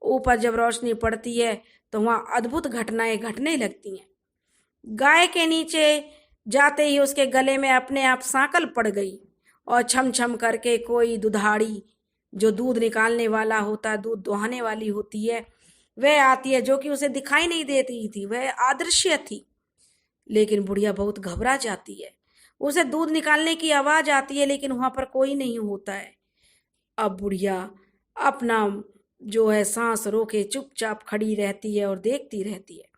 ऊपर जब रोशनी पड़ती है तो वहां अद्भुत घटनाएं घटने लगती हैं। गाय के नीचे जाते ही उसके गले में अपने आप सांकल पड़ गई और छम छम करके कोई दुधाड़ी जो दूध निकालने वाला होता, दूध दुहाने वाली होती है, वह आती है, जो कि उसे दिखाई नहीं देती थी, वह अदृश्य थी। लेकिन बुढ़िया बहुत घबरा जाती है। उसे दूध निकालने की आवाज आती है लेकिन वहां पर कोई नहीं होता है। अब बुढ़िया अपना जो है सांस रोके चुपचाप खड़ी रहती है और देखती रहती है।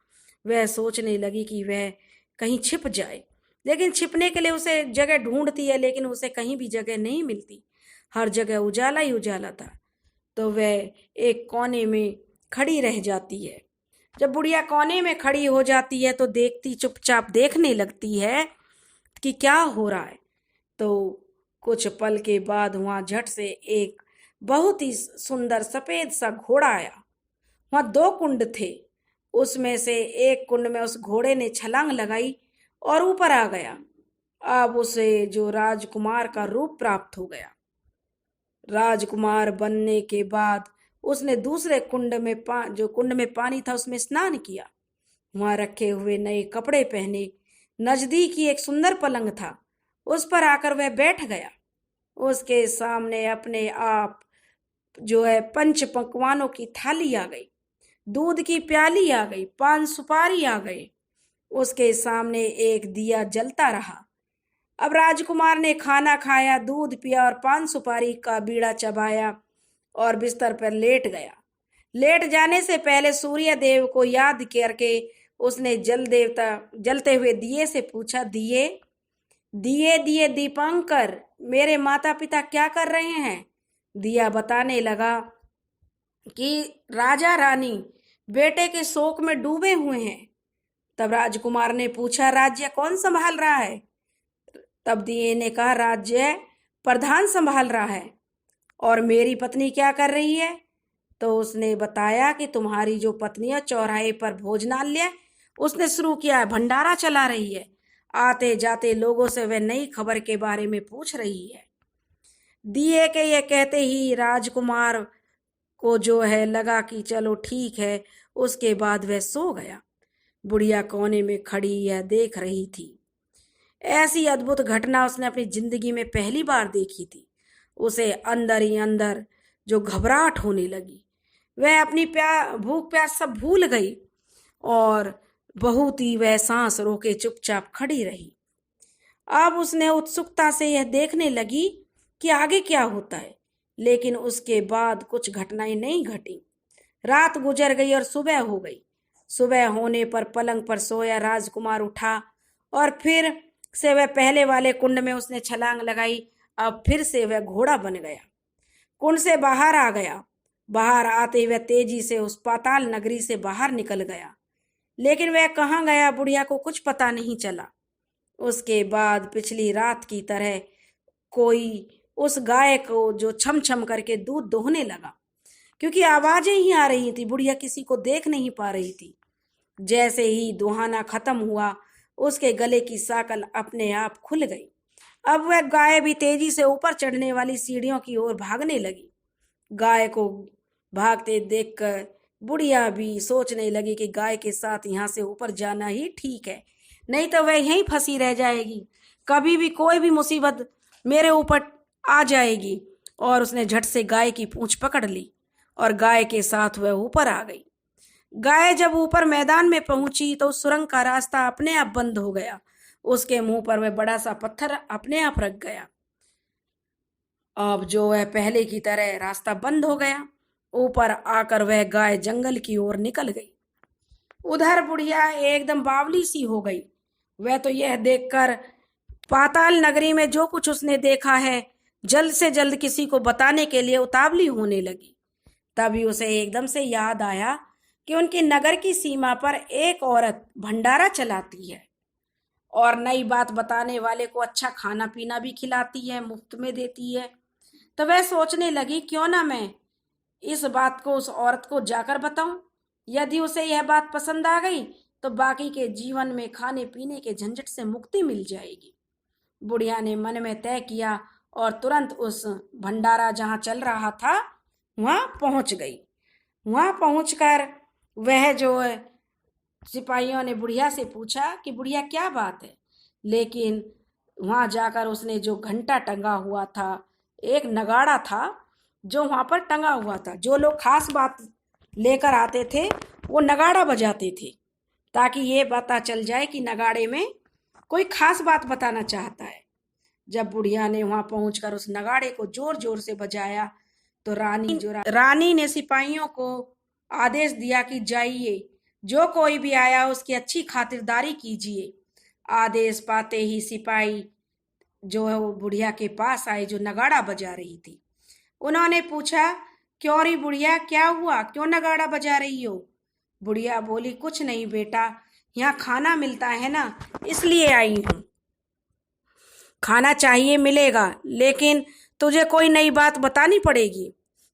वह सोचने लगी कि वह कहीं छिप जाए, लेकिन छिपने के लिए उसे जगह ढूंढती है लेकिन उसे कहीं भी जगह नहीं मिलती। हर जगह उजाला ही उजाला था। तो वह एक कोने में खड़ी रह जाती है। जब बुढ़िया कोने में खड़ी हो जाती है तो देखती, चुपचाप देखने लगती है कि क्या हो रहा है। तो कुछ पल के बाद वहां झट से एक बहुत ही सुंदर सफेद सा घोड़ा आया। वहां 2 कुंड थे, उसमें से एक कुंड में उस घोड़े ने छलांग लगाई और ऊपर आ गया। अब उसे जो राजकुमार का रूप प्राप्त हो गया। राजकुमार बनने के बाद उसने दूसरे कुंड में जो कुंड में पानी था उसमें स्नान किया। वहां रखे हुए नए कपड़े पहने। नजदीक ही एक सुंदर पलंग था, उस पर आकर वह बैठ गया। उसके सामने अपने आप जो है 5 पकवानों की थाली आ गई, दूध की प्याली आ गई, 5 सुपारी आ गए। उसके सामने एक दिया जलता रहा। अब राजकुमार ने खाना खाया, दूध पिया और 5 सुपारी का बीड़ा चबाया और बिस्तर पर लेट गया। लेट जाने से पहले सूर्य देव को याद करके उसने जलते हुए दिए से पूछा, दिए दिए दिए दीपंकर, मेरे माता पिता क्या कर रहे हैं? दिया बताने लगा कि राजा रानी बेटे के शोक में डूबे हुए हैं। तब राजकुमार ने पूछा, राज्य कौन संभाल रहा है? तब दिए ने कहा, राज्य प्रधान संभाल रहा है। और मेरी पत्नी क्या कर रही है? तो उसने बताया कि तुम्हारी जो पत्नी है चौराहे पर भोजनालय उसने शुरू किया है, भंडारा चला रही है। आते जाते लोगों से वह नई खबर के बारे में पूछ रही है। दिए के ये कहते ही राजकुमार को जो है लगा कि चलो ठीक है। उसके बाद वह सो गया। बुढ़िया कोने में खड़ी यह देख रही थी। ऐसी अद्भुत घटना उसने अपनी जिंदगी में पहली बार देखी थी। उसे अंदर ही अंदर जो घबराहट होने लगी, वह अपनी भूख प्यास सब भूल गई और बहुत ही वह सांस रोके चुपचाप खड़ी रही। अब उसने उत्सुकता से यह देखने लगी कि आगे क्या होता है, लेकिन उसके बाद कुछ घटनाएं नहीं घटी। रात गुजर गई और सुबह हो गई। सुबह होने पर पलंग पर सोया राजकुमार उठा और फिर से वह पहले वाले कुंड में उसने छलांग लगाई। अब फिर से वह घोड़ा बन गया, कुंड से बाहर आ गया। बाहर आते वह तेजी से उस पाताल नगरी से बाहर निकल गया, लेकिन वह कहाँ गया बुढ़िया को कुछ पता नहीं चला। उसके बाद पिछली रात की तरह कोई उस गाय को जो छम छम करके दूध दोहने लगा, क्योंकि आवाजें ही आ रही थी, बुढ़िया किसी को देख नहीं पा रही थी। जैसे ही दुहाना खत्म हुआ उसके गले की साकल अपने आप खुल गई। अब वह गाय भी तेजी से ऊपर चढ़ने वाली सीढ़ियों की ओर भागने लगी। गाय को भागते देखकर बुढ़िया भी सोचने लगी कि गाय के साथ यहाँ से ऊपर जाना ही ठीक है, नहीं तो वह यहीं फंसी रह जाएगी, कभी भी कोई भी मुसीबत मेरे ऊपर आ जाएगी। और उसने झट से गाय की पूंछ पकड़ ली और गाय के साथ वह ऊपर आ गई। गाय जब ऊपर मैदान में पहुंची तो उस सुरंग का रास्ता अपने आप बंद हो गया। उसके मुंह पर वह बड़ा सा पत्थर अपने आप रख गया। अब जो है पहले की तरह रास्ता बंद हो गया। ऊपर आकर वह गाय जंगल की ओर निकल गई। उधर बुढ़िया एकदम बावली सी हो गई। वह तो यह देखकर पाताल नगरी में जो कुछ उसने देखा है जल्द से जल्द किसी को बताने के लिए उतावली होने लगी। तभी उसे एकदम से याद आया कि उनके नगर की सीमा पर एक औरत भंडारा चलाती है और नई बात बताने वाले को अच्छा खाना पीना भी खिलाती है, मुफ्त में देती है। तो वह सोचने लगी क्यों ना मैं इस बात को उस औरत को जाकर बताऊं। यदि उसे यह बात पसंद आ गई तो बाकी के जीवन में खाने पीने के झंझट से मुक्ति मिल जाएगी। बुढ़िया ने मन में तय किया और तुरंत उस भंडारा जहां चल रहा था वहां पहुंच गई। वहां पहुंचकर वह जो है सिपाहियों ने बुढ़िया से पूछा कि बुढ़िया क्या बात है। लेकिन वहां जाकर उसने जो घंटा टंगा हुआ था, एक नगाड़ा था जो वहां पर टंगा हुआ था, जो लोग खास बात लेकर आते थे वो नगाड़ा बजाते थे ताकि ये पता चल जाए कि नगाड़े में कोई खास बात बताना चाहता है। जब बुढ़िया ने वहां पहुंचकर उस नगाड़े को जोर जोर से बजाया तो रानी ने सिपाहियों को आदेश दिया कि जाइए, जो कोई भी आया उसकी अच्छी खातिरदारी कीजिए। आदेश पाते ही सिपाही जो है वो बुढ़िया के पास आए जो नगाड़ा बजा रही थी। उन्होंने पूछा क्यों री बुढ़िया, क्या हुआ, क्यों नगाड़ा बजा रही हो। बुढ़िया बोली कुछ नहीं बेटा, यहाँ खाना मिलता है ना इसलिए आई हूँ। खाना चाहिए मिलेगा, लेकिन तुझे कोई नई बात बतानी पड़ेगी।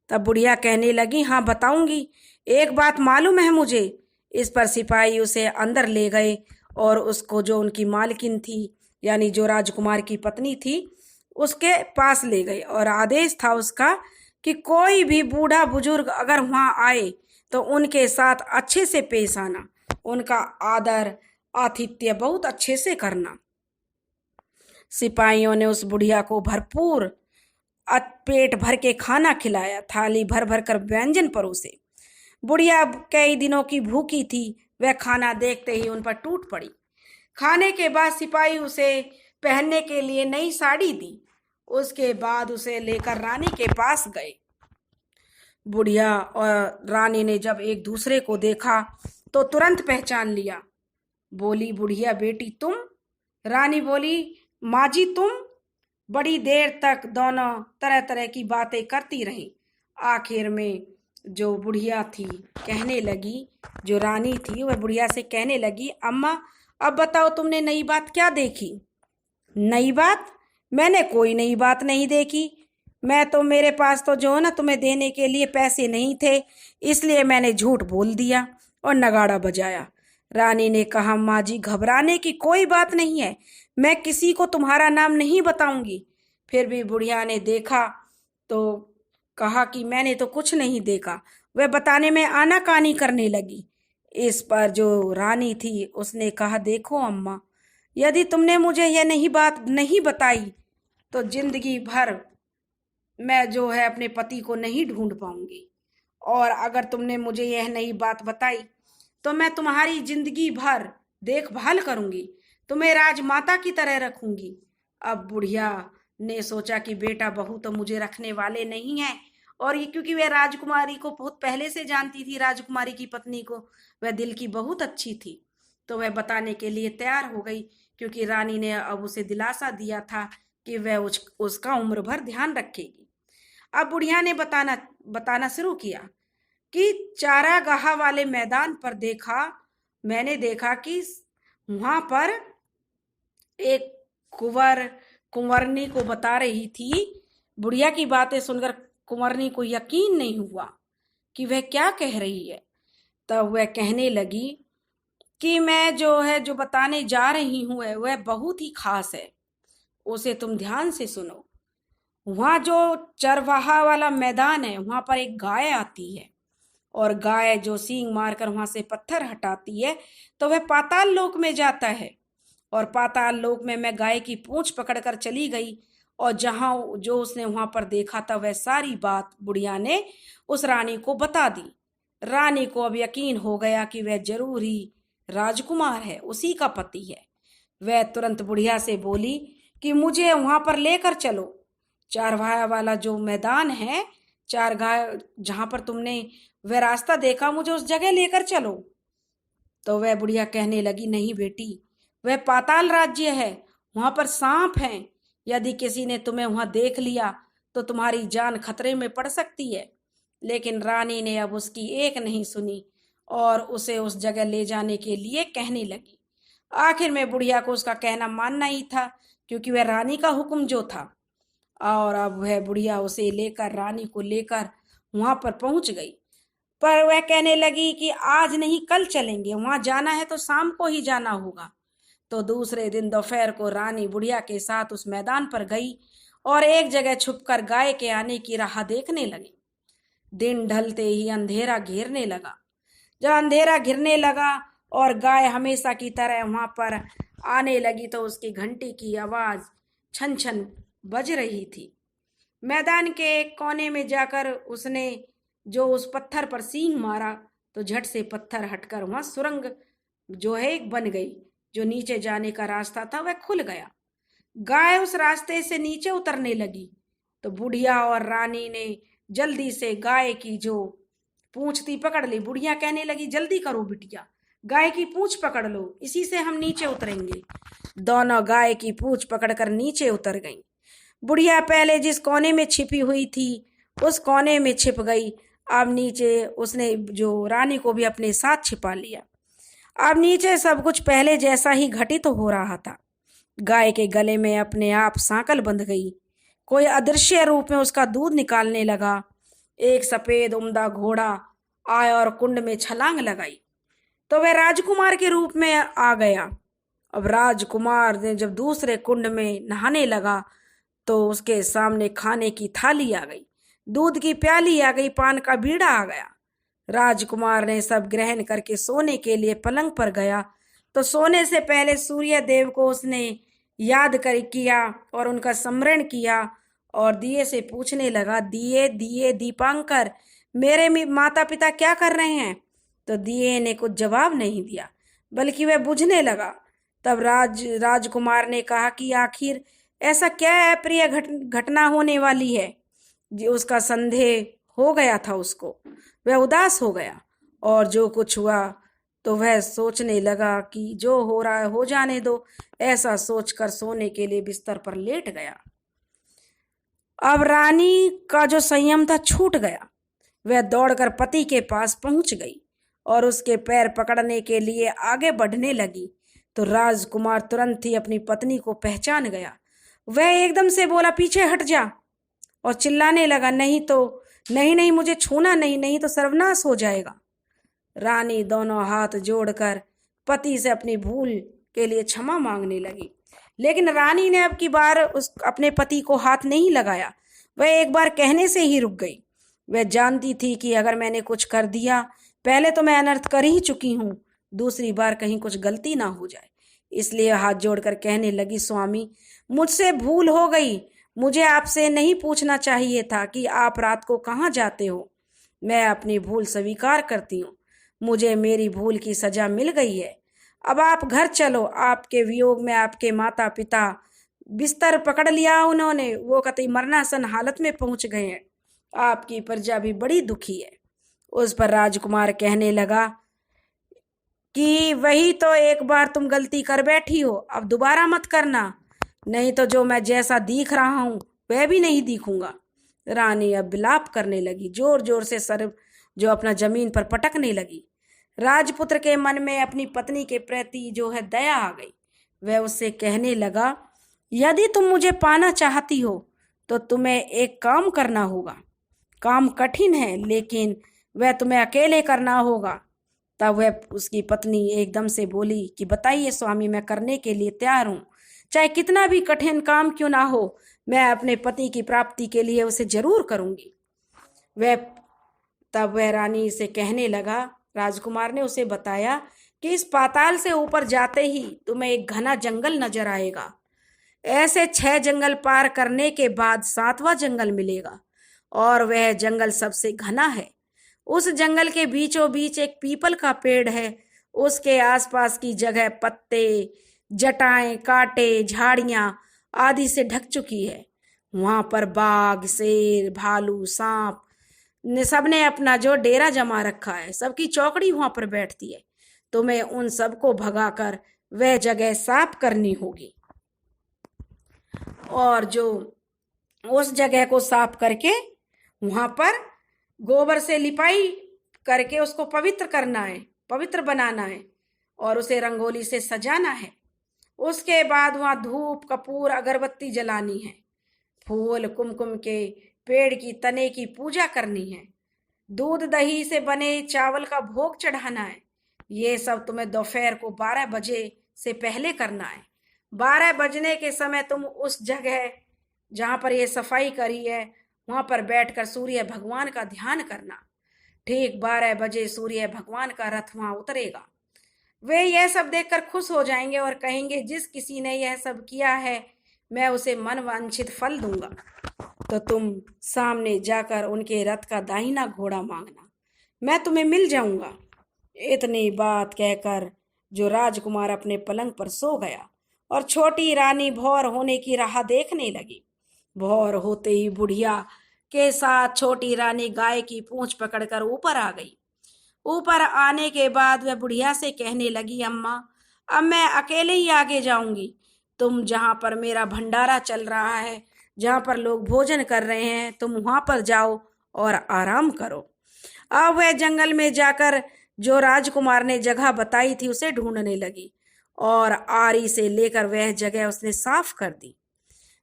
तब बुढ़िया कहने लगी हाँ बताऊंगी, एक बात मालूम है मुझे। इस पर सिपाही उसे अंदर ले गए और उसको जो उनकी मालकिन थी यानी जो राजकुमार की पत्नी थी उसके पास ले गए और आदेश था उसका कि कोई भी बूढ़ा बुजुर्ग अगर वहां आए तो उनके साथ अच्छे से पेश आना, उनका आदर आतिथ्य बहुत अच्छे से करना। सिपाहियों ने उस बुढ़िया को भरपूर पेट भर के खाना खिलाया, थाली भर भर कर व्यंजन परोसे। बुढ़िया कई दिनों की भूखी थी, वह खाना देखते ही उन पर टूट पड़ी। खाने के बाद सिपाही उसे पहनने के लिए नई साड़ी दी। उसके बाद उसे लेकर रानी के पास गए। बुढ़िया और रानी ने जब एक दूसरे को देखा तो तुरंत पहचान लिया। बोली बुढ़िया बेटी तुम? रानी बोली माँ जी तुम? बड़ी देर तक दोनों तरह तरह की बातें करती रही। आखिर में जो बुढ़िया थी कहने लगी, जो रानी थी वह बुढ़िया से कहने लगी अम्मा अब बताओ तुमने नई बात क्या देखी। नई बात? मैंने कोई नई बात नहीं देखी। मैं तो मेरे पास तो जो है ना तुम्हें देने के लिए पैसे नहीं थे, इसलिए मैंने झूठ बोल दिया और नगाड़ा बजाया। रानी ने कहा माँ जी घबराने की कोई बात नहीं है, मैं किसी को तुम्हारा नाम नहीं बताऊंगी। फिर भी बुढ़िया ने देखा तो कहा कि मैंने तो कुछ नहीं देखा। वह बताने में आनाकानी करने लगी। इस पर जो रानी थी उसने कहा देखो अम्मा, यदि तुमने मुझे यह बात नहीं बताई तो जिंदगी भर मैं जो है अपने पति को नहीं ढूंढ पाऊंगी, और अगर तुमने मुझे यह नई बात बताई तो मैं तुम्हारी जिंदगी भर देखभाल करूंगी, तुम्हें राजमाता की तरह रखूंगी। अब बुढ़िया ने सोचा कि बेटा बहू तो मुझे रखने वाले नहीं है, और ये क्योंकि वह राजकुमारी को बहुत पहले से जानती थी, राजकुमारी की पत्नी को, वह दिल की बहुत अच्छी थी, तो वह बताने के लिए तैयार हो गई क्योंकि रानी ने अब उसे दिलासा दिया था कि वह उसका उम्र भर ध्यान रखेगी। अब बुढ़िया ने बताना शुरू किया कि चारागाह वाले मैदान पर मैंने देखा कि वहां पर एक कुंवरनी को बता रही थी। बुढ़िया की बातें सुनकर कुंवरनी को यकीन नहीं हुआ कि वह क्या कह रही है। तब वह कहने लगी कि मैं जो बताने जा रही हूँ वह बहुत ही खास है, उसे तुम ध्यान से सुनो। वहां जो चरवाहा वाला मैदान है वहां पर एक गाय आती है, और गाय जो सींग मारकर वहां से पत्थर हटाती है तो वह पाताल लोक में जाता है, और पाताल लोक में मैं गाय की पूंछ पकड़कर चली गई, और जहां जो उसने वहां पर देखा था वह सारी बात बुढ़िया ने उस रानी को बता दी। रानी को अब यकीन हो गया कि वह जरूर ही राजकुमार है, उसी का पति है। वह तुरंत बुढ़िया से बोली कि मुझे वहां पर लेकर चलो, चारवाहा वाला जो मैदान है, चार गाय जहां पर तुमने वह रास्ता देखा, मुझे उस जगह लेकर चलो। तो वह बुढ़िया कहने लगी, नहीं बेटी, वह पाताल राज्य है, वहां पर सांप हैं, यदि किसी ने तुम्हें वहां देख लिया तो तुम्हारी जान खतरे में पड़ सकती है। लेकिन रानी ने अब उसकी एक नहीं सुनी और उसे उस जगह ले जाने के लिए कहने लगी। आखिर में बुढ़िया को उसका कहना मानना ही था, क्योंकि वह रानी का हुक्म जो था। और अब वह बुढ़िया उसे लेकर, रानी को लेकर वहां पर पहुंच गई। पर वह कहने लगी कि आज नहीं कल चलेंगे, वहां जाना है तो शाम को ही जाना होगा। तो दूसरे दिन दोपहर को रानी बुढ़िया के साथ उस मैदान पर गई और एक जगह छुपकर गाय के आने की राह देखने लगी। दिन ढलते ही अंधेरा घेरने लगा। जब अंधेरा घिरने लगा और गाय हमेशा की तरह वहां पर आने लगी तो उसकी घंटी की आवाज छन छन बज रही थी। मैदान के एक कोने में जाकर उसने जो उस पत्थर पर सींग मारा तो झट से पत्थर हटकर वहां सुरंग जो है एक बन गई। जो नीचे जाने का रास्ता था वह खुल गया। गाय उस रास्ते से नीचे उतरने लगी तो बुढ़िया और रानी ने जल्दी से गाय की जो पूंछ थी पकड़ ली। बुढ़िया कहने लगी, जल्दी करो बिटिया, गाय की पूंछ पकड़ लो, इसी से हम नीचे उतरेंगे। दोनों गाय की पूंछ पकड़कर नीचे उतर गईं। बुढ़िया पहले जिस कोने में छिपी हुई थी उस कोने में छिप गई। अब नीचे उसने जो रानी को भी अपने साथ छिपा लिया। अब नीचे सब कुछ पहले जैसा ही घटित हो रहा था। गाय के गले में अपने आप सांकल बंध गई। कोई अदृश्य रूप में उसका दूध निकालने लगा। एक सफेद उम्दा घोड़ा आया और कुंड में छलांग लगाई तो वह राजकुमार के रूप में आ गया। अब राजकुमार ने जब दूसरे कुंड में नहाने लगा तो उसके सामने खाने की थाली आ गई, दूध की प्याली आ गई, पान का बीड़ा आ गया। राजकुमार ने सब ग्रहण करके सोने के लिए पलंग पर गया तो सोने से पहले सूर्य देव को उसने याद कर किया और उनका स्मरण किया और दिए से पूछने लगा, दिए दिए दीपांकर, मेरे माता पिता क्या कर रहे हैं? तो दिए ने कुछ जवाब नहीं दिया बल्कि वह बुझने लगा। तब राजकुमार ने कहा कि आखिर ऐसा क्या है प्रिय घटना होने वाली है। जो उसका संदेह हो गया था उसको, वह उदास हो गया और जो कुछ हुआ तो वह सोचने लगा कि जो हो रहा है हो जाने दो। ऐसा सोचकर सोने के लिए बिस्तर पर लेट गया। अब रानी का जो संयम था छूट गया। वह दौड़कर पति के पास पहुंच गई और उसके पैर पकड़ने के लिए आगे बढ़ने लगी तो राजकुमार तुरंत ही अपनी पत्नी को पहचान गया। वह एकदम से बोला, पीछे हट जा, और चिल्लाने लगा, नहीं तो नहीं नहीं, मुझे छूना नहीं, नहीं तो सर्वनाश हो जाएगा। रानी दोनों हाथ जोड़कर पति से अपनी भूल के लिए क्षमा मांगने लगी। लेकिन रानी ने अब की बार अपने पति को हाथ नहीं लगाया। वह एक बार कहने से ही रुक गई। वह जानती थी कि अगर मैंने कुछ कर दिया, पहले तो मैं अनर्थ कर ही चुकी हूँ, दूसरी बार कहीं कुछ गलती ना हो जाए। इसलिए हाथ जोड़कर कहने लगी, स्वामी, मुझसे भूल हो गई। मुझे आपसे नहीं पूछना चाहिए था कि आप रात को कहाँ जाते हो। मैं अपनी भूल स्वीकार करती हूँ। मुझे मेरी भूल की सजा मिल गई है। अब आप घर चलो। आपके वियोग में आपके माता पिता बिस्तर पकड़ लिया उन्होंने, वो कतई मरनासन हालत में पहुंच गए हैं। आपकी प्रजा भी बड़ी दुखी है। उस पर राजकुमार कहने लगा कि वही तो एक बार तुम गलती कर बैठी हो, अब दोबारा मत करना, नहीं तो जो मैं जैसा दिख रहा हूं वह भी नहीं दिखूंगा। रानी अब विलाप करने लगी, जोर जोर से सर जो अपना जमीन पर पटकने लगी। राजपुत्र के मन में अपनी पत्नी के प्रति जो है दया आ गई। वह उससे कहने लगा, यदि तुम मुझे पाना चाहती हो तो तुम्हें एक काम करना होगा। काम कठिन है लेकिन वह तुम्हें अकेले करना होगा। तब वह उसकी पत्नी एकदम से बोली कि बताइए स्वामी, मैं करने के लिए तैयार हूँ, चाहे कितना भी कठिन काम क्यों ना हो, मैं अपने पति की प्राप्ति के लिए उसे जरूर करूंगी। तब वह रानी से कहने लगा, राजकुमार ने उसे बताया कि इस पाताल से ऊपर जाते ही तुम्हें एक घना जंगल नजर आएगा। ऐसे 6 जंगल पार करने के बाद 7वां जंगल मिलेगा और वह जंगल सबसे घना है। उस जंगल के बीचों बीच एक पीपल का पेड़ है। उसके आसपास की जगह पत्ते, जटाएं, कांटे, झाड़ियां आदि से ढक चुकी है। वहां पर बाघ, शेर, भालू, सांप ने सबने अपना जो डेरा जमा रखा है, सबकी चौकड़ी वहां पर बैठती है। तुम्हें उन सबको भगाकर वह जगह साफ करनी होगी, और जो उस जगह को साफ करके वहां पर गोबर से लिपाई करके उसको पवित्र करना है, पवित्र बनाना है, और उसे रंगोली से सजाना है। उसके बाद वहां धूप, कपूर, अगरबत्ती जलानी है, फूल, कुमकुम के पेड़ की तने की पूजा करनी है, दूध दही से बने चावल का भोग चढ़ाना है। ये सब तुम्हें दोपहर को 12 बजे से पहले करना है। 12 बजने के समय तुम उस जगह जहां पर ये सफाई करी है वहां पर बैठकर सूर्य भगवान का ध्यान करना। ठीक 12 बजे सूर्य भगवान का रथ वहां उतरेगा। वे यह सब देखकर खुश हो जाएंगे और कहेंगे, जिस किसी ने यह सब किया है मैं उसे मन वांछित फल दूंगा। तो तुम सामने जाकर उनके रथ का दाहिना घोड़ा मांगना, मैं तुम्हें मिल जाऊंगा। इतनी बात कहकर जो राजकुमार अपने पलंग पर सो गया और छोटी रानी भौर होने की राह देखने लगी। भौर होते ही बुढ़िया के साथ छोटी रानी गाय की पूंछ पकड़कर ऊपर आ गई। ऊपर आने के बाद वह बुढ़िया से कहने लगी, अम्मा, अब मैं अकेले ही आगे जाऊंगी। तुम जहां पर मेरा भंडारा चल रहा है, जहां पर लोग भोजन कर रहे हैं, तुम वहां पर जाओ और आराम करो। अब वह जंगल में जाकर जो राजकुमार ने जगह बताई थी उसे ढूंढने लगी, और आरी से लेकर वह जगह उसने साफ कर दी।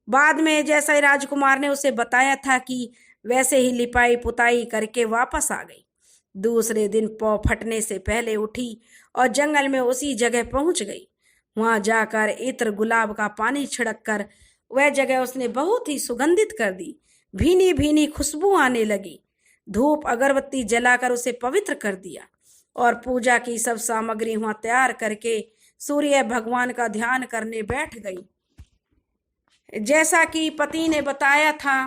बाद में जैसा ही राजकुमार ने उसे बताया था कि वैसे ही लिपाई पुताई करके वापस आ गई। दूसरे दिन पौ फटने से पहले उठी और जंगल में उसी जगह पहुंच गई। वहां जाकर इत्र, गुलाब का पानी छिड़क कर वह जगह उसने बहुत ही सुगंधित कर दी। भीनी भीनी खुशबू आने लगी। धूप अगरबत्ती जलाकर उसे पवित्र कर दिया और पूजा की सब सामग्री वहां तैयार करके सूर्य भगवान का ध्यान करने बैठ गई। जैसा कि पति ने बताया था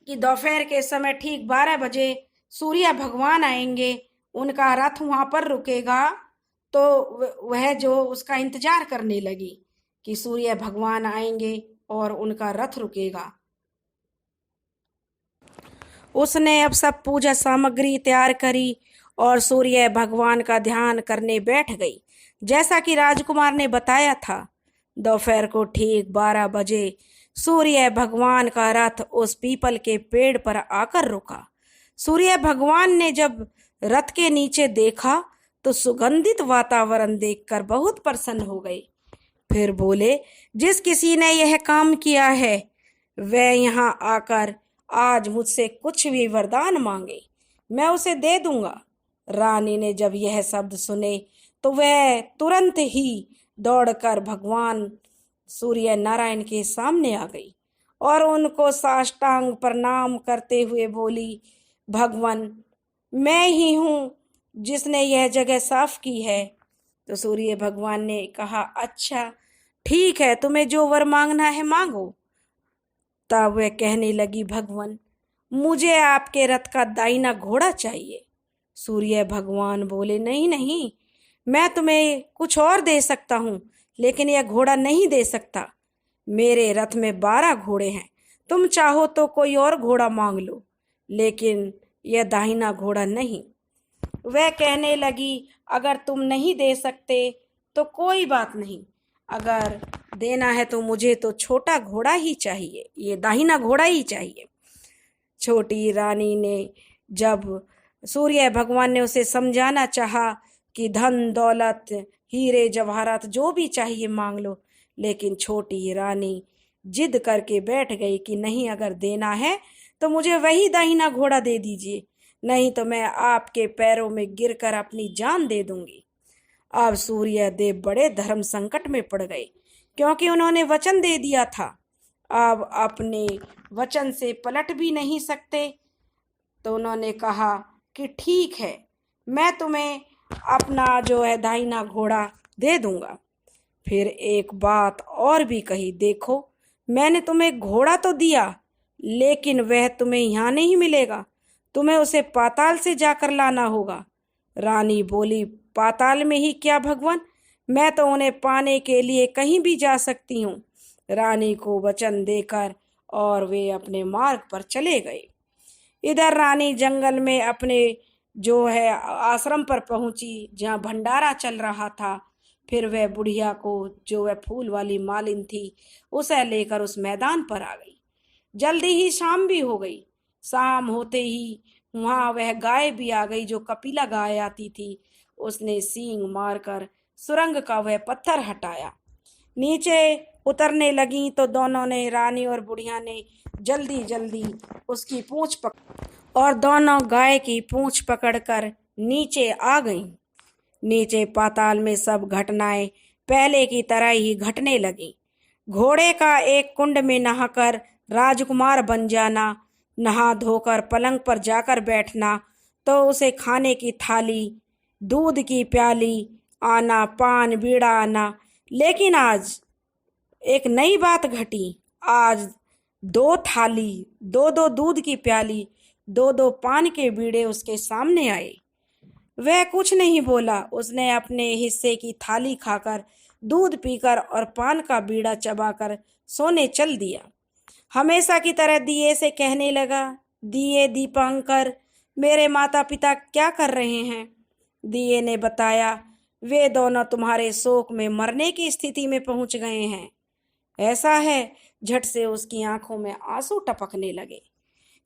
कि दोपहर के समय ठीक 12 बजे सूर्य भगवान आएंगे, उनका रथ वहां पर रुकेगा। तो वह जो उसका इंतजार करने लगी कि सूर्य भगवान आएंगे और उनका रथ रुकेगा। उसने अब सब पूजा सामग्री तैयार करी और सूर्य भगवान का ध्यान करने बैठ गई, जैसा कि राजकुमार ने बताया था। दोपहर को ठीक 12 बजे सूर्य भगवान का रथ उस पीपल के पेड़ पर आकर रुका। सूर्य भगवान ने जब रथ के नीचे देखा तो सुगंधित वातावरण देखकर बहुत प्रसन्न हो गए। फिर बोले, जिस किसी ने यह काम किया है वह यहाँ आकर आज मुझसे कुछ भी वरदान मांगे, मैं उसे दे दूंगा। रानी ने जब यह शब्द सुने तो वह तुरंत ही दौड़कर भगवान सूर्य नारायण के सामने आ गई और उनको साष्टांग प्रणाम करते हुए बोली, भगवान, मैं ही हूँ जिसने यह जगह साफ की है। तो सूर्य भगवान ने कहा, अच्छा ठीक है, तुम्हें जो वर मांगना है मांगो। तब वह कहने लगी, भगवान, मुझे आपके रथ का दाहिना घोड़ा चाहिए। सूर्य भगवान बोले, नहीं नहीं, मैं तुम्हें कुछ और दे सकता हूँ, लेकिन यह घोड़ा नहीं दे सकता। मेरे रथ में 12 घोड़े हैं, तुम चाहो तो कोई और घोड़ा मांग लो, लेकिन यह दाहिना घोड़ा नहीं। वह कहने लगी, अगर तुम नहीं दे सकते तो कोई बात नहीं, अगर देना है तो मुझे तो छोटा घोड़ा ही चाहिए, ये दाहिना घोड़ा ही चाहिए। छोटी रानी ने जब सूर्य भगवान ने उसे समझाना चाहा कि धन दौलत, हीरे जवाहरात जो भी चाहिए मांग लो, लेकिन छोटी रानी जिद करके बैठ गई कि नहीं, अगर देना है तो मुझे वही दाहिना घोड़ा दे दीजिए, नहीं तो मैं आपके पैरों में गिरकर अपनी जान दे दूंगी। अब सूर्य देव बड़े धर्म संकट में पड़ गए, क्योंकि उन्होंने वचन दे दिया था, अब अपने वचन से पलट भी नहीं सकते। तो उन्होंने कहा कि ठीक है, मैं तुम्हें अपना जो है दाहिना घोड़ा दे दूंगा। फिर एक बात और भी कही, देखो मैंने तुम्हें घोड़ा तो दिया, लेकिन वह तुम्हें यहाँ नहीं मिलेगा, तुम्हें उसे पाताल से जाकर लाना होगा। रानी बोली, पाताल में ही क्या भगवान, मैं तो उन्हें पाने के लिए कहीं भी जा सकती हूँ। रानी को वचन देकर और वे अपने मार्ग पर चले गए। इधर रानी जंगल में अपने जो है आश्रम पर पहुंची, जहाँ भंडारा चल रहा था। फिर वह बुढ़िया को, जो वह फूल वाली मालिन थी, उसे लेकर उस मैदान पर आ गई। जल्दी ही शाम भी हो गई। शाम होते ही वहां वह गाय भी आ गई, जो कपिला गाय आती थी। उसने सींग मारकर सुरंग का वह पत्थर हटाया। नीचे उतरने लगी तो दोनों ने, रानी और बुढ़िया ने, जल्दी जल्दी उसकी पूंछ पकड़ और दोनों गाय की पूंछ पकड़कर नीचे आ गईं। नीचे पाताल में सब घटनाएं पहले की तरह ही घटने लगी। घोड़े का एक कुंड में नहाकर राजकुमार बन जाना, नहा धोकर पलंग पर जाकर बैठना, तो उसे खाने की थाली, दूध की प्याली आना, पान बीड़ा आना। लेकिन आज एक नई बात घटी। आज दो थाली, दो दो दूध की प्याली, दो दो पान के बीड़े उसके सामने आए। वह कुछ नहीं बोला। उसने अपने हिस्से की थाली खाकर, दूध पीकर और पान का बीड़ा चबाकर सोने चल दिया। हमेशा की तरह दिए से कहने लगा, दिए दीपांकर, मेरे माता पिता क्या कर रहे हैं? दिए ने बताया, वे दोनों तुम्हारे शोक में मरने की स्थिति में पहुंच गए हैं। ऐसा है? झट से उसकी आंखों में आंसू टपकने लगे।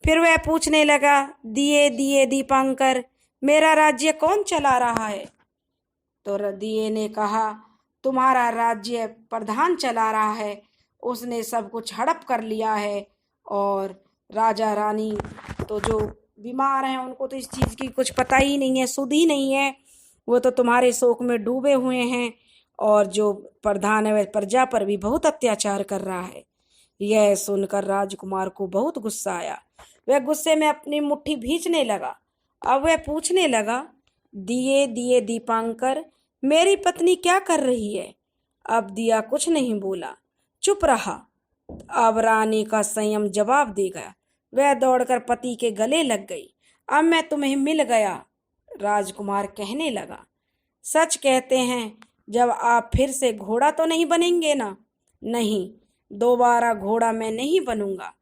फिर वह पूछने लगा, दिए दिए दीपांकर, मेरा राज्य कौन चला रहा है? तो दिए ने कहा, तुम्हारा राज्य प्रधान चला रहा है। उसने सब कुछ हड़प कर लिया है। और राजा रानी तो जो बीमार हैं, उनको तो इस चीज़ की कुछ पता ही नहीं है, सुध ही नहीं है। वो तो तुम्हारे शोक में डूबे हुए हैं। और जो प्रधान है वह प्रजा पर भी बहुत अत्याचार कर रहा है। यह सुनकर राजकुमार को बहुत गुस्सा आया। वह गुस्से में अपनी मुट्ठी भींचने लगा। अब वह पूछने लगा, दिए दिए दीपांकर, मेरी पत्नी क्या कर रही है? अब दिया कुछ नहीं बोला, चुप रहा। अब रानी का संयम जवाब दे गया। वह दौड़कर पति के गले लग गई। अब मैं तुम्हें मिल गया, राजकुमार कहने लगा। सच कहते हैं, जब आप फिर से घोड़ा तो नहीं बनेंगे ना? नहीं, दोबारा घोड़ा मैं नहीं बनूंगा।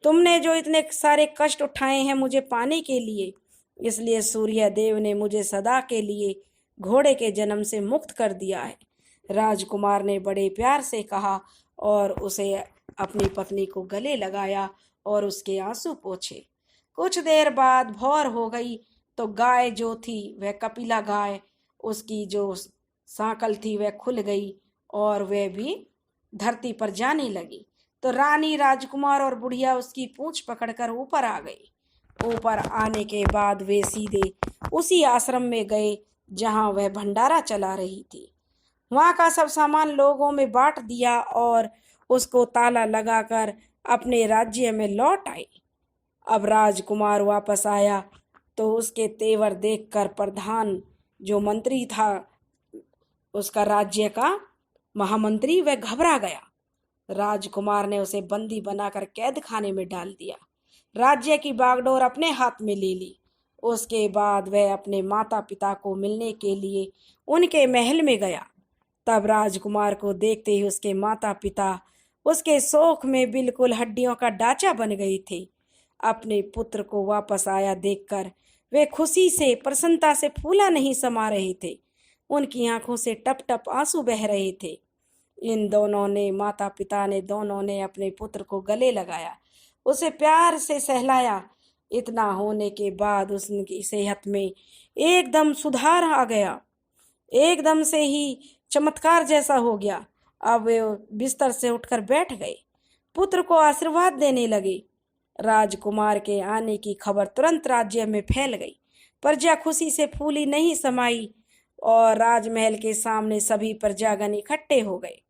तुमने जो इतने सारे कष्ट उठाए हैं मुझे पाने के लिए, इसलिए सूर्य देव ने मुझे सदा के लिए घोड़े के जन्म से मुक्त कर दिया है। राजकुमार ने बड़े प्यार से कहा और उसे अपनी पत्नी को गले लगाया और उसके आंसू पोंछे। कुछ देर बाद भोर हो गई तो गाय जो थी, वह कपिला गाय, उसकी जो सांकल थी वह खुल गई और वह भी धरती पर जाने लगी। तो रानी, राजकुमार और बुढ़िया उसकी पूंछ पकड़कर ऊपर आ गई। ऊपर आने के बाद वे सीधे उसी आश्रम में गए जहां वह भंडारा चला रही थी। वहां का सब सामान लोगों में बांट दिया और उसको ताला लगाकर अपने राज्य में लौट आए। अब राजकुमार वापस आया तो उसके तेवर देखकर प्रधान जो मंत्री था, उसका राज्य का महामंत्री, वह घबरा गया। राजकुमार ने उसे बंदी बनाकर कैद खाने में डाल दिया। राज्य की बागडोर अपने हाथ में ले ली। उसके बाद वह अपने माता पिता को मिलने के लिए उनके महल में गया। तब राजकुमार को देखते ही उसके माता पिता उसके शोक में बिल्कुल हड्डियों का ढांचा बन गए थे। अपने पुत्र को वापस आया देखकर वे खुशी से, प्रसन्नता से फूला नहीं समा रहे थे। उनकी आंखों से टप टप आंसू बह रहे थे। इन दोनों ने, माता पिता ने, दोनों ने अपने पुत्र को गले लगाया, उसे प्यार से सहलाया। इतना होने के बाद उसकी सेहत में एकदम सुधार आ गया। एकदम से ही चमत्कार जैसा हो गया। अब वे बिस्तर से उठकर बैठ गए, पुत्र को आशीर्वाद देने लगे। राजकुमार के आने की खबर तुरंत राज्य में फैल गई। प्रजा खुशी से फूली नहीं समाई और राजमहल के सामने सभी प्रजागण इकट्ठे हो गए।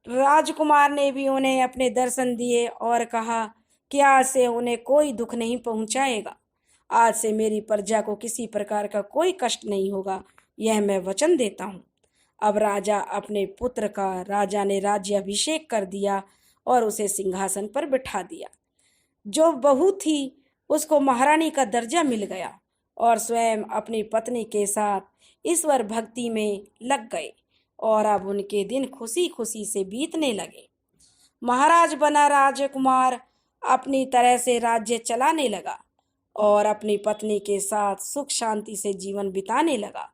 राजकुमार ने भी उन्हें अपने दर्शन दिए और कहा कि आज से उन्हें कोई दुख नहीं पहुंचाएगा। आज से मेरी प्रजा को किसी प्रकार का कोई कष्ट नहीं होगा, यह मैं वचन देता हूँ। अब राजा ने राज्याभिषेक कर दिया और उसे सिंहासन पर बिठा दिया। जो बहू थी उसको महारानी का दर्जा मिल गया और स्वयं अपनी पत्नी के साथ ईश्वर भक्ति में लग गए और अब उनके दिन खुशी खुशी से बीतने लगे। महाराज बना राजकुमार अपनी तरह से राज्य चलाने लगा और अपनी पत्नी के साथ सुख शांति से जीवन बिताने लगा।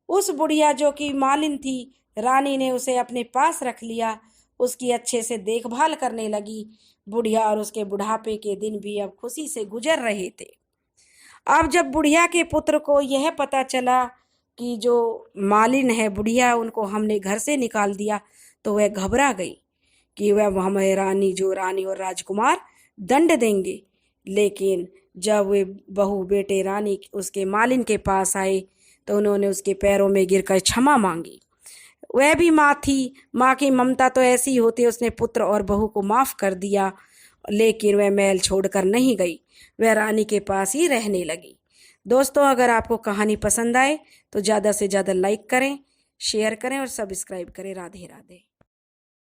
उस बुढ़िया जो कि मालिन थी, रानी ने उसे अपने पास रख लिया, उसकी अच्छे से देखभाल करने लगी। बुढ़िया और उसके बुढ़ापे के दिन भी अब खुशी से गुजर रहे थे। अब जब बुढ़िया के पुत्र को यह पता चला कि जो मालिन है बुढ़िया, उनको हमने घर से निकाल दिया, तो वह घबरा गई कि वह हमें रानी और राजकुमार दंड देंगे। लेकिन जब वे बहू बेटे रानी उसके मालिन के पास आए तो उन्होंने उसके पैरों में गिरकर क्षमा मांगी। वह भी माँ थी, माँ की ममता तो ऐसी होती है, उसने पुत्र और बहू को माफ़ कर दिया। लेकिन वह महल छोड़कर नहीं गई, वह रानी के पास ही रहने लगी। दोस्तों, अगर आपको कहानी पसंद आए तो ज़्यादा से ज़्यादा लाइक करें, शेयर करें और सब्सक्राइब करें। राधे राधे।